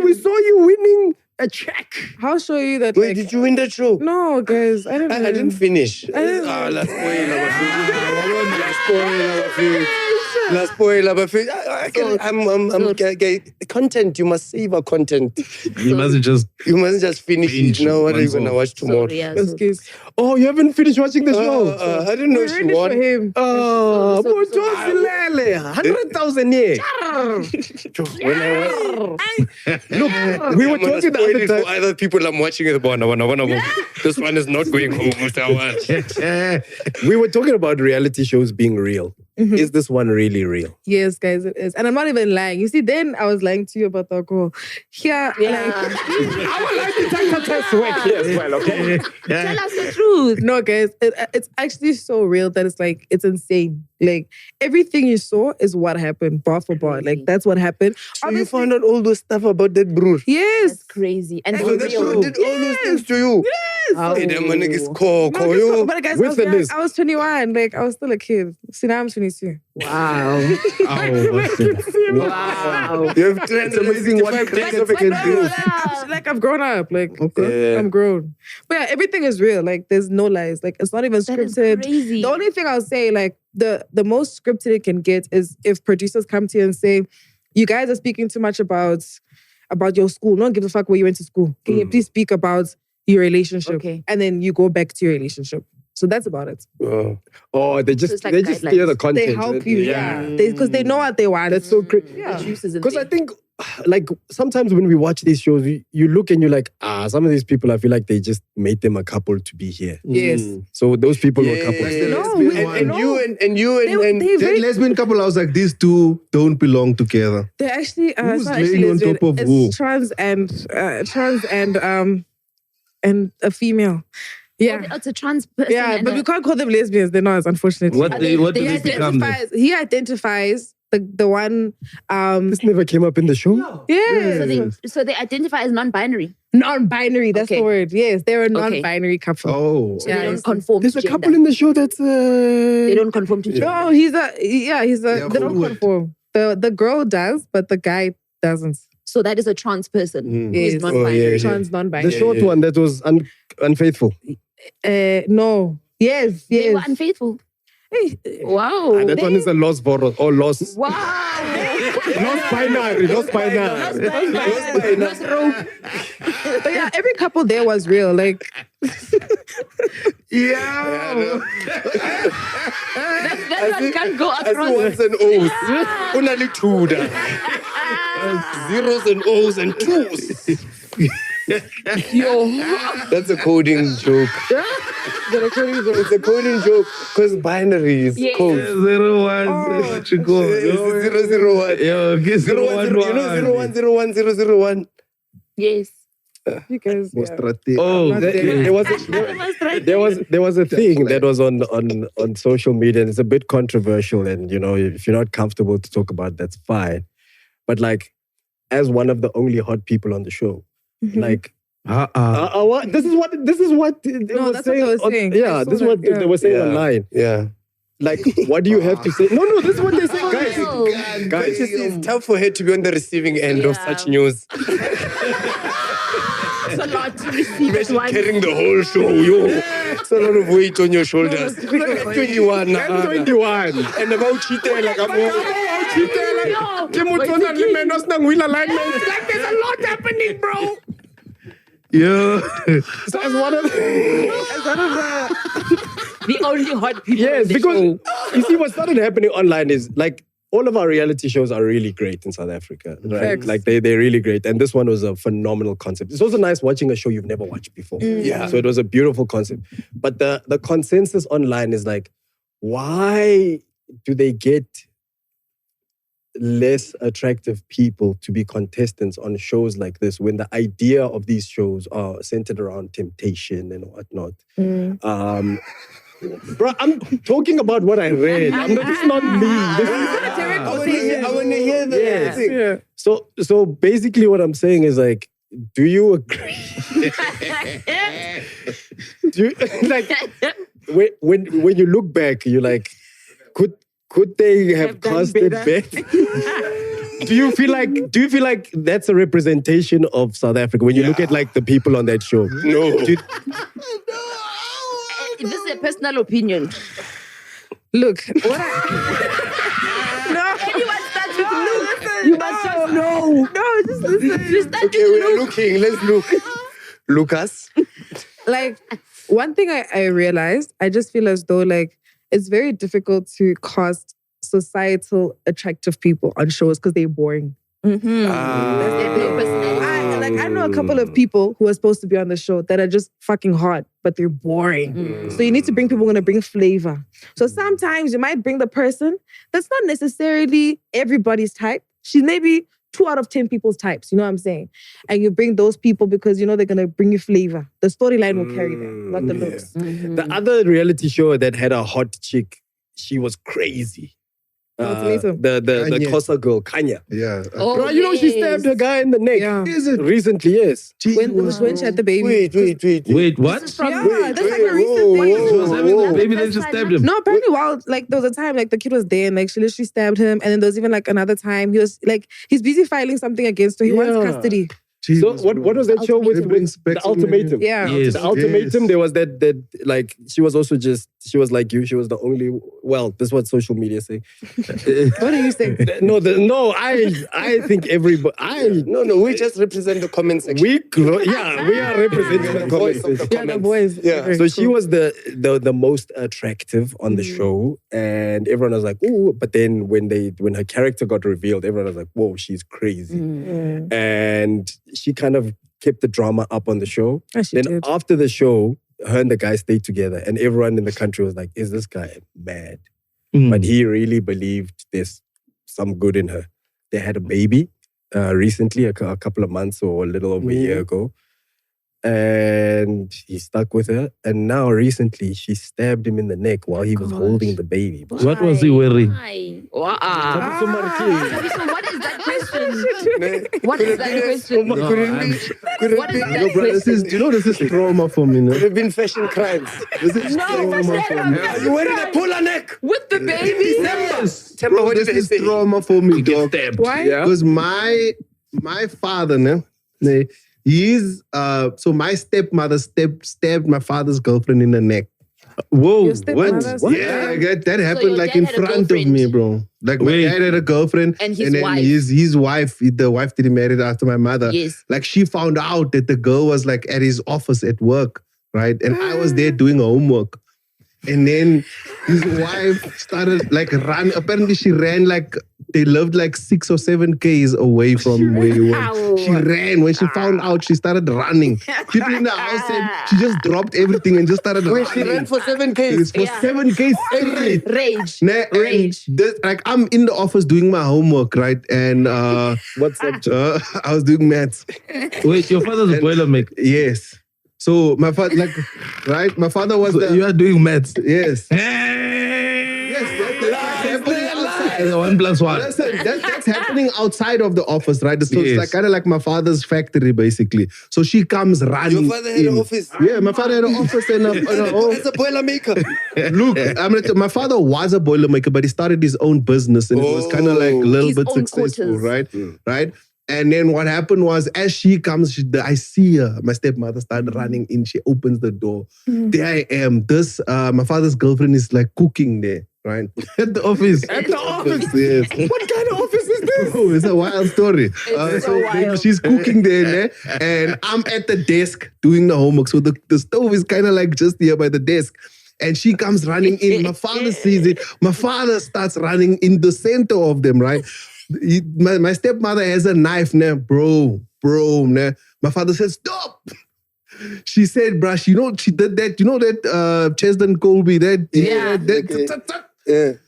[SPEAKER 8] We saw you winning a check.
[SPEAKER 3] I'll show you that.
[SPEAKER 9] Wait,
[SPEAKER 3] like,
[SPEAKER 9] did you win that show?
[SPEAKER 3] No, guys, I didn't.
[SPEAKER 9] I didn't finish.
[SPEAKER 3] didn't-
[SPEAKER 9] Last spoiler, but content. You must savor content.
[SPEAKER 5] You mustn't just
[SPEAKER 9] finish
[SPEAKER 5] binge
[SPEAKER 9] it. Now, what are you
[SPEAKER 5] once
[SPEAKER 9] gonna
[SPEAKER 5] off.
[SPEAKER 9] watch tomorrow?
[SPEAKER 6] Sorry, yeah,
[SPEAKER 3] Excuse.
[SPEAKER 8] Oh, you haven't finished watching the show.
[SPEAKER 9] I didn't know
[SPEAKER 3] We
[SPEAKER 9] she
[SPEAKER 3] read it
[SPEAKER 9] won.
[SPEAKER 3] for him.
[SPEAKER 8] Oh,
[SPEAKER 6] So-
[SPEAKER 8] boy, Josie Lele, 100,000 here.
[SPEAKER 9] When I was,
[SPEAKER 8] Look, we were
[SPEAKER 9] I'm gonna
[SPEAKER 8] talking the
[SPEAKER 9] spoil
[SPEAKER 8] other
[SPEAKER 9] it for
[SPEAKER 8] time.
[SPEAKER 9] other people. I'm watching it. This one is not going home.
[SPEAKER 8] We were talking about reality shows being real. Is this one really real?
[SPEAKER 3] Yes, guys, it is. And I'm not even lying. You see, then I was lying to you about the alcohol. Here,
[SPEAKER 6] Tell us the truth.
[SPEAKER 3] no, guys, it's actually so real that it's like, it's insane. Like, everything you saw is what happened, bar for bar. Like, that's what happened.
[SPEAKER 9] So you found out all those stuff about that brewer.
[SPEAKER 3] Yes.
[SPEAKER 6] That's crazy. And
[SPEAKER 9] So
[SPEAKER 6] for
[SPEAKER 9] that
[SPEAKER 6] real.
[SPEAKER 9] show did all those things to you.
[SPEAKER 3] Yes.
[SPEAKER 9] Hey, that man is core.
[SPEAKER 3] But guys,
[SPEAKER 8] With the list.
[SPEAKER 3] I was 21. Like, I was still a kid. See, now I'm 22.
[SPEAKER 6] Wow. Wow.
[SPEAKER 9] You have 365 days of
[SPEAKER 3] Like, I've grown up. Like,
[SPEAKER 9] Okay.
[SPEAKER 3] I'm grown. But yeah, everything is real. Like, there's no lies. Like, it's not even
[SPEAKER 6] That is
[SPEAKER 3] scripted.
[SPEAKER 6] crazy.
[SPEAKER 3] The only thing I'll say, like, the most scripted it can get is if producers come to you and say, you guys are speaking too much about your school. No one gives a fuck where you went to school. Can you please speak about your relationship?
[SPEAKER 6] Okay.
[SPEAKER 3] And then you go back to your relationship. So that's about it.
[SPEAKER 8] Oh, they
[SPEAKER 6] So
[SPEAKER 8] just
[SPEAKER 6] it's like
[SPEAKER 8] they just steer the
[SPEAKER 6] guidelines.
[SPEAKER 8] content.
[SPEAKER 3] They help you, yeah. Because they know what they want.
[SPEAKER 8] That's so crazy.
[SPEAKER 3] Yeah.
[SPEAKER 6] The juice is in
[SPEAKER 8] Because I
[SPEAKER 6] there.
[SPEAKER 8] think, like, sometimes when we watch these shows, you look and you're like, some of these people, I feel like they just made them a couple to be here.
[SPEAKER 3] Yes.
[SPEAKER 8] So those people were couples.
[SPEAKER 3] No,
[SPEAKER 9] And you
[SPEAKER 3] They
[SPEAKER 2] That
[SPEAKER 3] very-
[SPEAKER 2] lesbian couple, I was like, these two don't belong together.
[SPEAKER 3] They're actually
[SPEAKER 2] Who's
[SPEAKER 3] it's not actually
[SPEAKER 2] laying on
[SPEAKER 3] lesbian.
[SPEAKER 2] top of
[SPEAKER 3] It's
[SPEAKER 2] who?
[SPEAKER 3] trans and a female. Yeah.
[SPEAKER 6] Oh, it's a trans person.
[SPEAKER 3] Yeah,
[SPEAKER 6] and
[SPEAKER 3] but
[SPEAKER 6] a-
[SPEAKER 3] we can't call them lesbians. They're not, unfortunately.
[SPEAKER 5] What do they become then?
[SPEAKER 3] He identifies the one.
[SPEAKER 8] This never came up in the show.
[SPEAKER 3] Yeah.
[SPEAKER 6] So they identify as non-binary.
[SPEAKER 3] Non-binary. That's
[SPEAKER 6] Okay.
[SPEAKER 3] the word. Yes, they're a non-binary couple.
[SPEAKER 2] Oh.
[SPEAKER 6] So they don't conform
[SPEAKER 8] There's
[SPEAKER 6] to
[SPEAKER 8] a
[SPEAKER 6] gender.
[SPEAKER 8] couple in the show that's
[SPEAKER 6] They don't conform to gender.
[SPEAKER 3] No, he's they don't
[SPEAKER 2] forward.
[SPEAKER 3] conform. The girl does, but the guy doesn't.
[SPEAKER 6] So that is a trans person who
[SPEAKER 3] Yes.
[SPEAKER 6] is non-binary.
[SPEAKER 3] Trans
[SPEAKER 8] the
[SPEAKER 3] non-binary.
[SPEAKER 8] short one that was unfaithful.
[SPEAKER 3] No. Yes.
[SPEAKER 6] They were
[SPEAKER 3] Yes.
[SPEAKER 6] unfaithful. Wow.
[SPEAKER 8] That one is a lost borrow or lost.
[SPEAKER 6] Wow.
[SPEAKER 8] Lost binary.
[SPEAKER 6] Lost rope.
[SPEAKER 3] But yeah, every couple there was real. Like,
[SPEAKER 6] That one can't go
[SPEAKER 9] As
[SPEAKER 6] across.
[SPEAKER 9] ones and O's. Only two. Zeros and O's and twos. That's a coding joke. It's a coding joke because binary is code.
[SPEAKER 5] 0 1 0 go.
[SPEAKER 9] 001.
[SPEAKER 5] Yo, get
[SPEAKER 9] 0 1 0. You know 0 1 0 1 0 0 1.
[SPEAKER 6] Yes.
[SPEAKER 3] because
[SPEAKER 8] there was a thing that was on social media, and it's a bit controversial, and if you're not comfortable to talk about, that's fine. But like, as one of the only hot people on the show, like. This is what they were saying. Yeah, this is what they were saying online.
[SPEAKER 9] Yeah.
[SPEAKER 8] Like, what do you have to say? No, this is what they say, guys.
[SPEAKER 9] It's tough for her to be on the receiving end of such news.
[SPEAKER 6] It's a lot to receive.
[SPEAKER 9] Imagine carrying the whole show, yo. It's a lot of weight on your shoulders. 21. And about cheating, like, there's a lot happening, bro.
[SPEAKER 5] Yeah.
[SPEAKER 8] So as one of
[SPEAKER 6] the only hot people.
[SPEAKER 8] Yes, because you see what started happening online is like all of our reality shows are really great in South Africa, right?
[SPEAKER 3] Facts.
[SPEAKER 8] Like they're really great. And this one was a phenomenal concept. It's also nice watching a show you've never watched before.
[SPEAKER 9] Yeah.
[SPEAKER 8] So it was a beautiful concept. But the consensus online is like, why do they get less attractive people to be contestants on shows like this when the idea of these shows are centered around temptation and whatnot? Bro, I'm talking about what I read. This is not me.
[SPEAKER 9] I want to hear that.
[SPEAKER 8] Yes.
[SPEAKER 9] Yeah.
[SPEAKER 8] So basically what I'm saying is like, do you agree? Like when you look back, you're like, could they have cast it better? Do you feel like that's a representation of South Africa when you look at like the people on that show?
[SPEAKER 9] No.
[SPEAKER 6] This is a personal opinion.
[SPEAKER 3] Look, what
[SPEAKER 6] Anyone starts with Luke, you must just know.
[SPEAKER 3] No, just listen.
[SPEAKER 6] You start
[SPEAKER 9] Okay,
[SPEAKER 6] with
[SPEAKER 9] we're
[SPEAKER 6] Luke.
[SPEAKER 9] looking. Let's look. Lucas.
[SPEAKER 3] Like, one thing I realized, I just feel as though like it's very difficult to cast societal attractive people on shows because they're boring. I know a couple of people who are supposed to be on the show that are just fucking hot, but they're boring. So you need to bring people who are going to bring flavor. So sometimes you might bring the person that's not necessarily everybody's type. She's maybe 2 out of 10 people's types, you know what I'm saying? And you bring those people because you know they're going to bring you flavor. The storyline will carry them, not the looks.
[SPEAKER 8] The other reality show that had a hot chick, she was crazy. The Xhosa girl, Kanya.
[SPEAKER 2] Yeah.
[SPEAKER 8] Bro, she stabbed her guy in the neck.
[SPEAKER 3] Yeah.
[SPEAKER 8] Is it? Recently, yes.
[SPEAKER 3] When she had the baby.
[SPEAKER 5] Wait, what?
[SPEAKER 3] That's like a recent thing.
[SPEAKER 5] She was having the baby, then she stabbed him.
[SPEAKER 3] No, apparently there was a time like the kid was there and like she literally stabbed him, and then there was even like another time he was like he's busy filing something against her. He wants custody.
[SPEAKER 8] So what was that show with the ultimatum?
[SPEAKER 3] Yeah.
[SPEAKER 5] Yes.
[SPEAKER 8] The ultimatum, there was that like she was also she was like you, she was the only, well, this is what social media say.
[SPEAKER 3] What do you say?
[SPEAKER 8] I think everybody,
[SPEAKER 9] No, we just represent the comment section.
[SPEAKER 8] we are representing the
[SPEAKER 9] voice
[SPEAKER 8] comment
[SPEAKER 9] of the
[SPEAKER 8] section.
[SPEAKER 3] Yeah, the boys.
[SPEAKER 9] Yeah.
[SPEAKER 8] So she was the most attractive on the show, and everyone was like, "Ooh!" But then when her character got revealed, everyone was like, "Whoa, she's crazy!" And she kind of kept the drama up on the show. Then after the show, her and the guy stayed together, and everyone in the country was like, "Is this guy mad?" But he really believed there's some good in her. They had a baby recently, a couple of months or a little over a year ago. And he stuck with her. And now recently, she stabbed him in the neck while he was holding the baby.
[SPEAKER 5] What was he wearing?
[SPEAKER 6] Wow. So what is that question? What is that question?
[SPEAKER 9] Could it be?
[SPEAKER 2] No, bro, this is trauma for me. No?
[SPEAKER 9] Could have been fashion crimes.
[SPEAKER 2] This is trauma for me.
[SPEAKER 9] Are you wearing a puller neck?
[SPEAKER 6] With the baby?
[SPEAKER 2] Yes.
[SPEAKER 9] Temper, what
[SPEAKER 2] This
[SPEAKER 9] did they
[SPEAKER 2] is
[SPEAKER 9] say?
[SPEAKER 2] trauma for me, dog.
[SPEAKER 3] Why?
[SPEAKER 2] Because my father, he's so my stepmother stabbed my father's girlfriend in the neck.
[SPEAKER 5] Whoa,
[SPEAKER 3] Your stepmother's
[SPEAKER 5] what?
[SPEAKER 2] Yeah, that
[SPEAKER 6] your
[SPEAKER 2] happened like
[SPEAKER 6] dad
[SPEAKER 2] in
[SPEAKER 6] had a
[SPEAKER 2] front of me,
[SPEAKER 6] girlfriend?
[SPEAKER 2] bro. Like my
[SPEAKER 5] Wait.
[SPEAKER 2] dad had a girlfriend,
[SPEAKER 6] And his
[SPEAKER 2] then
[SPEAKER 6] wife.
[SPEAKER 2] his wife, the wife that he married after my mother.
[SPEAKER 6] Yes.
[SPEAKER 2] Like she found out that the girl was like at his office at work, right? And I was there doing homework. And then his wife started like run. Apparently, she ran like they lived like 6 or 7 Ks away from where you were. She ran. When she found out, she started running. People in the house said she just dropped everything and just started running.
[SPEAKER 8] She ran for 7 Ks.
[SPEAKER 2] It's for 7 Ks straight.
[SPEAKER 6] Rage.
[SPEAKER 2] Nah, and
[SPEAKER 6] Rage.
[SPEAKER 2] like I'm in the office doing my homework, right? And
[SPEAKER 8] What's up?
[SPEAKER 2] I was doing maths.
[SPEAKER 5] Wait, your father's a boilermaker.
[SPEAKER 2] Yes. So my father, like, right? My father was
[SPEAKER 5] So you are doing maths.
[SPEAKER 2] yes.
[SPEAKER 5] Hey!
[SPEAKER 2] Yes, that's happening outside.
[SPEAKER 5] 1 plus 1.
[SPEAKER 2] Listen, that's happening outside of the office, right? So
[SPEAKER 5] Yes.
[SPEAKER 2] it's like kind of like my father's factory, basically. So she comes running.
[SPEAKER 9] Your father had an
[SPEAKER 2] in.
[SPEAKER 9] office?
[SPEAKER 2] Yeah, my father had an office and
[SPEAKER 9] As a Boilermaker.
[SPEAKER 2] Look, I'm gonna my father was a boilermaker, but he started his own business, and it was kind of like a little
[SPEAKER 6] His
[SPEAKER 2] bit
[SPEAKER 6] own
[SPEAKER 2] successful,
[SPEAKER 6] quarters.
[SPEAKER 2] right? Right. And then what happened was, as she comes, I see her. My stepmother started running in. She opens the door. There I am. This my father's girlfriend is like cooking there, right?
[SPEAKER 5] At the office.
[SPEAKER 2] At the office, yes.
[SPEAKER 8] What kind of office is this?
[SPEAKER 2] Oh, it's a wild story.
[SPEAKER 6] so wild.
[SPEAKER 2] She's cooking there, and I'm at the desk doing the homework. So the stove is kind of like just here by the desk. And she comes running in. My father sees it. My father starts running in the center of them, right? My stepmother has a knife now, bro. Nah. My father says, stop. She said, brush, she did that, that Chesden Colby,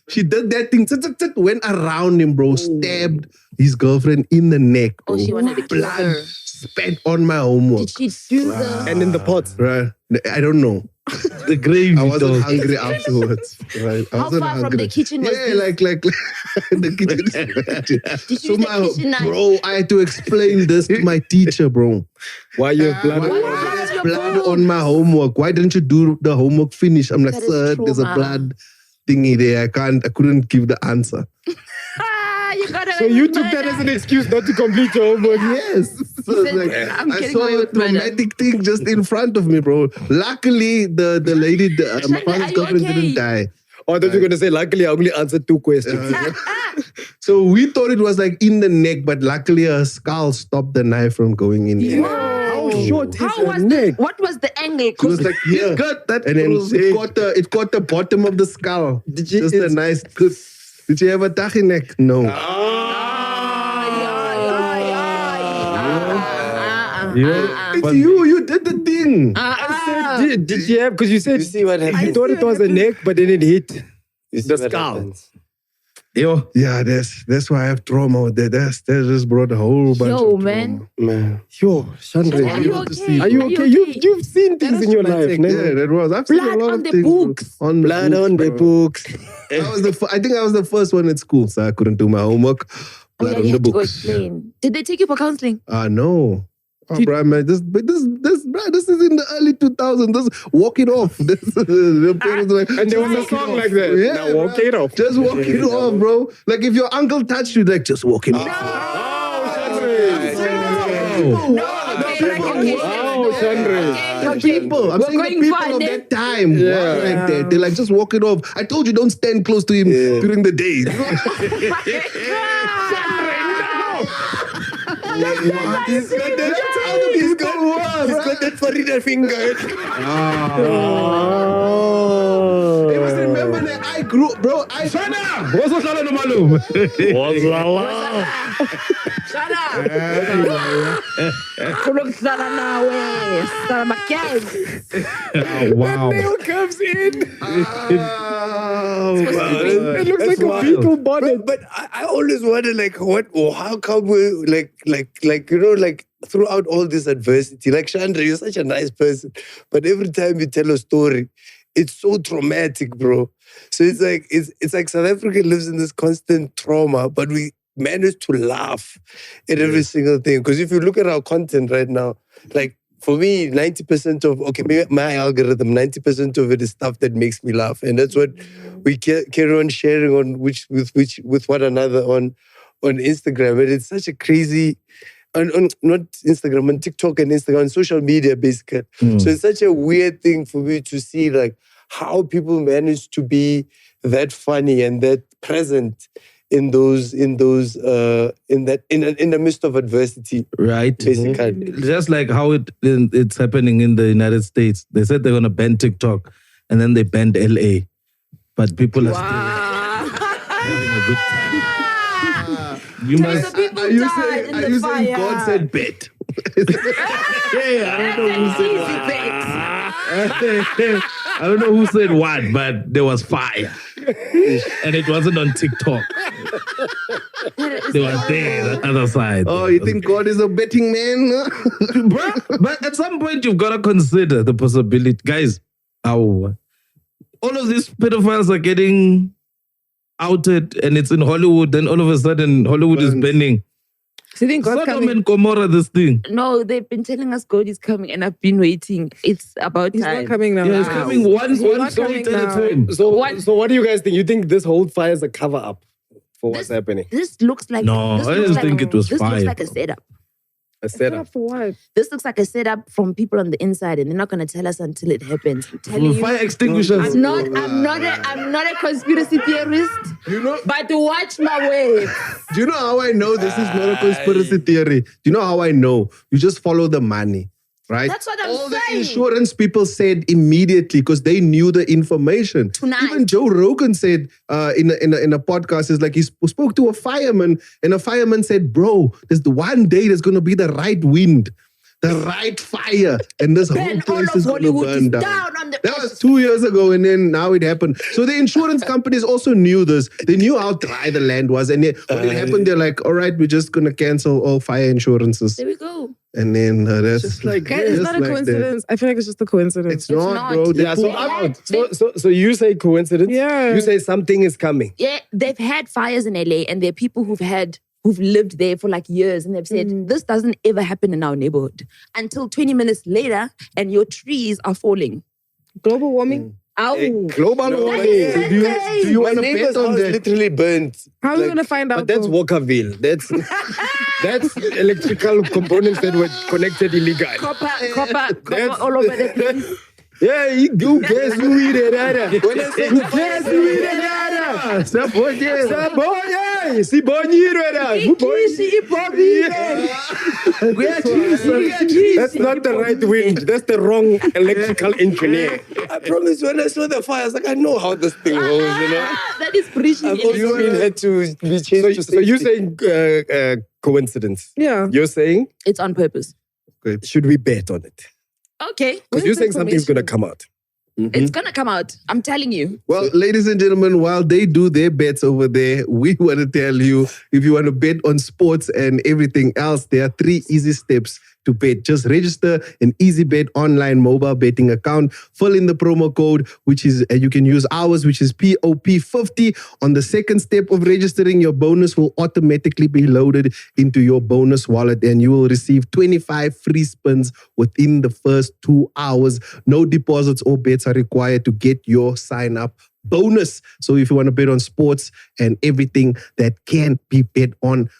[SPEAKER 2] she did that thing, went around him, bro, stabbed his girlfriend in the neck, bro.
[SPEAKER 6] Oh, she wanted to kill
[SPEAKER 2] Blood
[SPEAKER 6] her.
[SPEAKER 2] spat on my homework.
[SPEAKER 6] Did she do the...
[SPEAKER 8] And in the pot.
[SPEAKER 2] Right. I don't know.
[SPEAKER 5] The grave.
[SPEAKER 2] I wasn't hungry afterwards. Right. I
[SPEAKER 6] How
[SPEAKER 2] wasn't
[SPEAKER 6] far
[SPEAKER 2] hungry.
[SPEAKER 6] from the kitchen was
[SPEAKER 2] Yeah,
[SPEAKER 6] this?
[SPEAKER 2] like the kitchen.
[SPEAKER 6] Did you use the kitchen knife?
[SPEAKER 2] Bro, I had to explain this to my teacher, bro.
[SPEAKER 8] Why you have blood?
[SPEAKER 6] Why is your
[SPEAKER 2] Blood
[SPEAKER 6] books?
[SPEAKER 2] on my homework. Why didn't you do the homework finish? I'm like,
[SPEAKER 6] That is
[SPEAKER 2] sir, there's a
[SPEAKER 6] trauma.
[SPEAKER 2] blood thingy there. I couldn't give the answer.
[SPEAKER 6] You got
[SPEAKER 8] So you took that as an excuse not to complete your homework.
[SPEAKER 2] Yes. So
[SPEAKER 6] He
[SPEAKER 2] it's
[SPEAKER 6] said,
[SPEAKER 2] like,
[SPEAKER 6] I'm
[SPEAKER 2] I
[SPEAKER 6] getting
[SPEAKER 2] saw
[SPEAKER 6] away
[SPEAKER 2] a
[SPEAKER 6] with murder.
[SPEAKER 2] traumatic thing just in front of me, bro. Luckily, the lady, my
[SPEAKER 6] Shanda,
[SPEAKER 2] father's
[SPEAKER 6] are you
[SPEAKER 2] girlfriend
[SPEAKER 6] okay?
[SPEAKER 2] didn't die.
[SPEAKER 8] Oh, I thought you were going to say, luckily, I only answered 2 questions.
[SPEAKER 2] So we thought it was like in the neck, but luckily her skull stopped the knife from going in.
[SPEAKER 8] How short is
[SPEAKER 6] How
[SPEAKER 8] her
[SPEAKER 6] was
[SPEAKER 8] neck?
[SPEAKER 6] what was the angle?
[SPEAKER 2] It was like here,
[SPEAKER 5] got that
[SPEAKER 2] and then
[SPEAKER 5] crazy.
[SPEAKER 2] it caught the bottom of the skull.
[SPEAKER 8] Did you-
[SPEAKER 2] Just a nice good. Did you have a tachi neck? No. It's you did the thing.
[SPEAKER 8] Did you have, because you said
[SPEAKER 9] You see what happens?
[SPEAKER 8] you thought it was a neck, but then it hit
[SPEAKER 9] You see
[SPEAKER 8] the
[SPEAKER 9] what
[SPEAKER 8] skull.
[SPEAKER 9] happens?
[SPEAKER 5] Yo,
[SPEAKER 2] Yeah, that's why I have trauma with that. That just brought a whole bunch
[SPEAKER 6] Yo,
[SPEAKER 2] of
[SPEAKER 6] man.
[SPEAKER 9] Man.
[SPEAKER 8] Yo, Chandra,
[SPEAKER 6] Are you okay?
[SPEAKER 8] are you okay? You've seen things in your life,
[SPEAKER 2] Yeah,
[SPEAKER 8] man.
[SPEAKER 2] that was. I've seen
[SPEAKER 6] Blood
[SPEAKER 2] a lot
[SPEAKER 6] on
[SPEAKER 2] of
[SPEAKER 6] the
[SPEAKER 2] things.
[SPEAKER 6] books.
[SPEAKER 2] On the
[SPEAKER 8] Blood
[SPEAKER 2] books,
[SPEAKER 8] on the
[SPEAKER 2] bro.
[SPEAKER 8] books.
[SPEAKER 2] I think I was the first one at school, so I couldn't do my homework.
[SPEAKER 6] Oh,
[SPEAKER 2] Blood
[SPEAKER 6] yeah,
[SPEAKER 2] on
[SPEAKER 6] you
[SPEAKER 2] the
[SPEAKER 6] had to go
[SPEAKER 2] books.
[SPEAKER 6] explain. Did they take you for counseling?
[SPEAKER 2] No. Oh, bro, man, this is in the early 2000s. Just walk it off. The parents were like,
[SPEAKER 8] And there was a
[SPEAKER 2] "Just
[SPEAKER 8] song
[SPEAKER 2] walk
[SPEAKER 8] like that.
[SPEAKER 2] Yeah,
[SPEAKER 8] Now walk
[SPEAKER 2] bro.
[SPEAKER 8] it off.
[SPEAKER 2] Just walk it off, bro. Like if your uncle touched you, like just walk it off.
[SPEAKER 8] Oh, Chandra.
[SPEAKER 2] The people. I'm
[SPEAKER 6] We're
[SPEAKER 2] saying the
[SPEAKER 6] going
[SPEAKER 2] people
[SPEAKER 6] far,
[SPEAKER 2] of
[SPEAKER 6] Nick.
[SPEAKER 2] that time. Yeah. Like that. They're like, just walk it off. I told you don't stand close to him during the day.
[SPEAKER 9] He's got that Farida finger.
[SPEAKER 2] It was remember that I grew, bro.
[SPEAKER 5] what's the color of Malum?
[SPEAKER 6] Shut up! Kulokuhlala nawe, Salamakheng.
[SPEAKER 5] Wow.
[SPEAKER 8] Nail comes in.
[SPEAKER 2] Oh,
[SPEAKER 8] It looks like
[SPEAKER 9] wild.
[SPEAKER 8] a beetle bonnet.
[SPEAKER 9] But I always wonder, like, how come we, like, throughout all this adversity, like, Chandra, you're such a nice person, but every time you tell a story, it's so traumatic, bro. So it's like South Africa lives in this constant trauma, but we manage to laugh at every single thing. Because if you look at our content right now, like, for me, 90% of, maybe my algorithm, 90% of it is stuff that makes me laugh. And that's what we carry on sharing on with one another on Instagram. And it's such a crazy, on not Instagram, on TikTok and Instagram, on social media, basically. So it's such a weird thing for me to see, like, how people manage to be that funny and that present in the midst of adversity.
[SPEAKER 5] Right.
[SPEAKER 9] Basically.
[SPEAKER 5] Just like how it's happening in the United States. They said they're going to ban TikTok and then they banned LA. But people are still having a good time. You must.
[SPEAKER 2] Are you saying God said bet?
[SPEAKER 5] Hey, I don't know who said what. I don't know who said what, but there was fire. And it wasn't on TikTok. They were there on the other side.
[SPEAKER 2] Oh, you think God is a betting man?
[SPEAKER 5] Bro, but at some point you've got to consider the possibility. Guys, all of these pedophiles are getting outed and it's in Hollywood. Then all of a sudden Hollywood is banning.
[SPEAKER 6] So you think God's
[SPEAKER 5] Sodom
[SPEAKER 6] coming?
[SPEAKER 5] and Gomorrah, this thing.
[SPEAKER 6] No, they've been telling us God is coming, and I've been waiting. It's about
[SPEAKER 3] He's
[SPEAKER 6] time.
[SPEAKER 3] not coming now.
[SPEAKER 5] Yeah, it's coming one
[SPEAKER 3] not
[SPEAKER 5] story
[SPEAKER 3] coming
[SPEAKER 5] at a
[SPEAKER 3] now.
[SPEAKER 5] time.
[SPEAKER 8] So what do you guys think? You think this whole fire is a cover up for what's happening?
[SPEAKER 6] This looks like
[SPEAKER 5] No,
[SPEAKER 6] this
[SPEAKER 5] I
[SPEAKER 6] looks
[SPEAKER 5] just
[SPEAKER 6] like,
[SPEAKER 5] think it was
[SPEAKER 6] this
[SPEAKER 5] fire.
[SPEAKER 6] looks like a setup.
[SPEAKER 8] A setup.
[SPEAKER 3] For what?
[SPEAKER 6] This looks like a setup from people on the inside, and they're not going to tell us until it happens. I'm telling you.
[SPEAKER 5] Fire extinguishers.
[SPEAKER 6] I'm not a conspiracy theorist.
[SPEAKER 2] You know,
[SPEAKER 6] But watch my way.
[SPEAKER 2] do you know how I know this is not a conspiracy theory? Do you know how I know? You just follow the money, right?
[SPEAKER 6] That's what I'm
[SPEAKER 2] All the
[SPEAKER 6] saying.
[SPEAKER 2] insurance people said immediately because they knew the information.
[SPEAKER 6] Tonight.
[SPEAKER 2] Even Joe Rogan said in a podcast, is like he spoke to a fireman, and a fireman said, "Bro, there's the one day there's going to be the right wind, the right fire, and this whole
[SPEAKER 6] Ben, all
[SPEAKER 2] place
[SPEAKER 6] of
[SPEAKER 2] is going to
[SPEAKER 6] Hollywood is
[SPEAKER 2] burn down."
[SPEAKER 6] down on the
[SPEAKER 2] That was 2 years ago, and then now it happened. So the insurance companies also knew this. They knew how dry the land was, and when it happened, they're like, "All right, we're just going to cancel all fire insurances."
[SPEAKER 6] There we go.
[SPEAKER 2] And then that's
[SPEAKER 8] Just like
[SPEAKER 3] Guys, it's not a coincidence. I feel like it's just a coincidence.
[SPEAKER 2] It's not,
[SPEAKER 6] not.
[SPEAKER 2] bro. They
[SPEAKER 8] Yeah,
[SPEAKER 2] pulled out.
[SPEAKER 8] so you say coincidence?
[SPEAKER 3] Yeah.
[SPEAKER 8] You say something is coming.
[SPEAKER 6] Yeah, they've had fires in LA, and there are people who've lived there for like years, and they've said this doesn't ever happen in our neighborhood until 20 minutes later, and your trees are falling.
[SPEAKER 3] Global warming.
[SPEAKER 6] Ow.
[SPEAKER 2] Global warming. Do you want to
[SPEAKER 9] My neighbor's
[SPEAKER 2] bet on
[SPEAKER 9] house
[SPEAKER 2] that?
[SPEAKER 9] literally burnt.
[SPEAKER 3] How are we going to find out?
[SPEAKER 8] But that's
[SPEAKER 3] though?
[SPEAKER 8] Walkerville. That's electrical components that were connected illegally.
[SPEAKER 6] Copper all over the place.
[SPEAKER 8] Yeah, you guess who we did that. You guess who we did that.
[SPEAKER 2] Saboye.
[SPEAKER 8] Saboye. Si boniro that. That's not the right wind. That's the wrong electrical engineer.
[SPEAKER 9] I promise when I saw the fire, I was like, I know how this thing goes, you know.
[SPEAKER 6] That is preaching.
[SPEAKER 9] I've also been had to be changed to
[SPEAKER 8] So you're
[SPEAKER 9] safety.
[SPEAKER 8] saying coincidence.
[SPEAKER 3] Yeah.
[SPEAKER 8] You're saying,
[SPEAKER 6] It's on purpose.
[SPEAKER 8] should we bet on it?
[SPEAKER 6] Okay.
[SPEAKER 8] Because you're saying something's going to come out.
[SPEAKER 6] It's gonna come out. I'm telling you.
[SPEAKER 2] Well, ladies and gentlemen, while they do their bets over there, we want to tell you, if you want to bet on sports and everything else, there are 3 easy steps to bet. Just register an EasyBet online mobile betting account. Fill in the promo code, which is, you can use ours, which is POP50. On the second step of registering, your bonus will automatically be loaded into your bonus wallet, and you will receive 25 free spins within the first 2 hours. No deposits or bets are required to get your sign up bonus. So if you want to bet on sports and everything that can be bet on,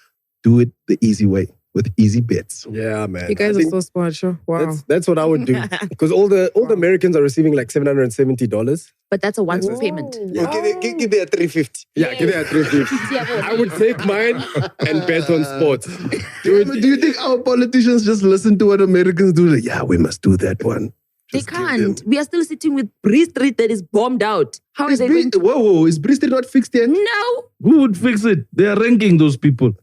[SPEAKER 2] do it the easy way with Easy Bets.
[SPEAKER 8] Yeah, man.
[SPEAKER 3] You guys
[SPEAKER 8] I
[SPEAKER 3] are
[SPEAKER 8] think
[SPEAKER 3] so smart, sure. Wow.
[SPEAKER 8] that's what I would do. Because all the Americans are receiving like $770.
[SPEAKER 6] But that's a once-off payment.
[SPEAKER 9] Yeah, give it a 350.
[SPEAKER 8] Yeah, give it a 350. I would take mine and bet on sports.
[SPEAKER 2] Do you think our politicians just listen to what Americans do? Like, yeah, we must do that one.
[SPEAKER 6] They
[SPEAKER 2] Just give
[SPEAKER 6] can't.
[SPEAKER 2] them-
[SPEAKER 6] We are still sitting with Bree Street that is bombed out. How are
[SPEAKER 2] Is
[SPEAKER 6] they going to?
[SPEAKER 2] Whoa, is Bristol not fixed yet?
[SPEAKER 6] No,
[SPEAKER 5] Who would fix it? They are ranking those people.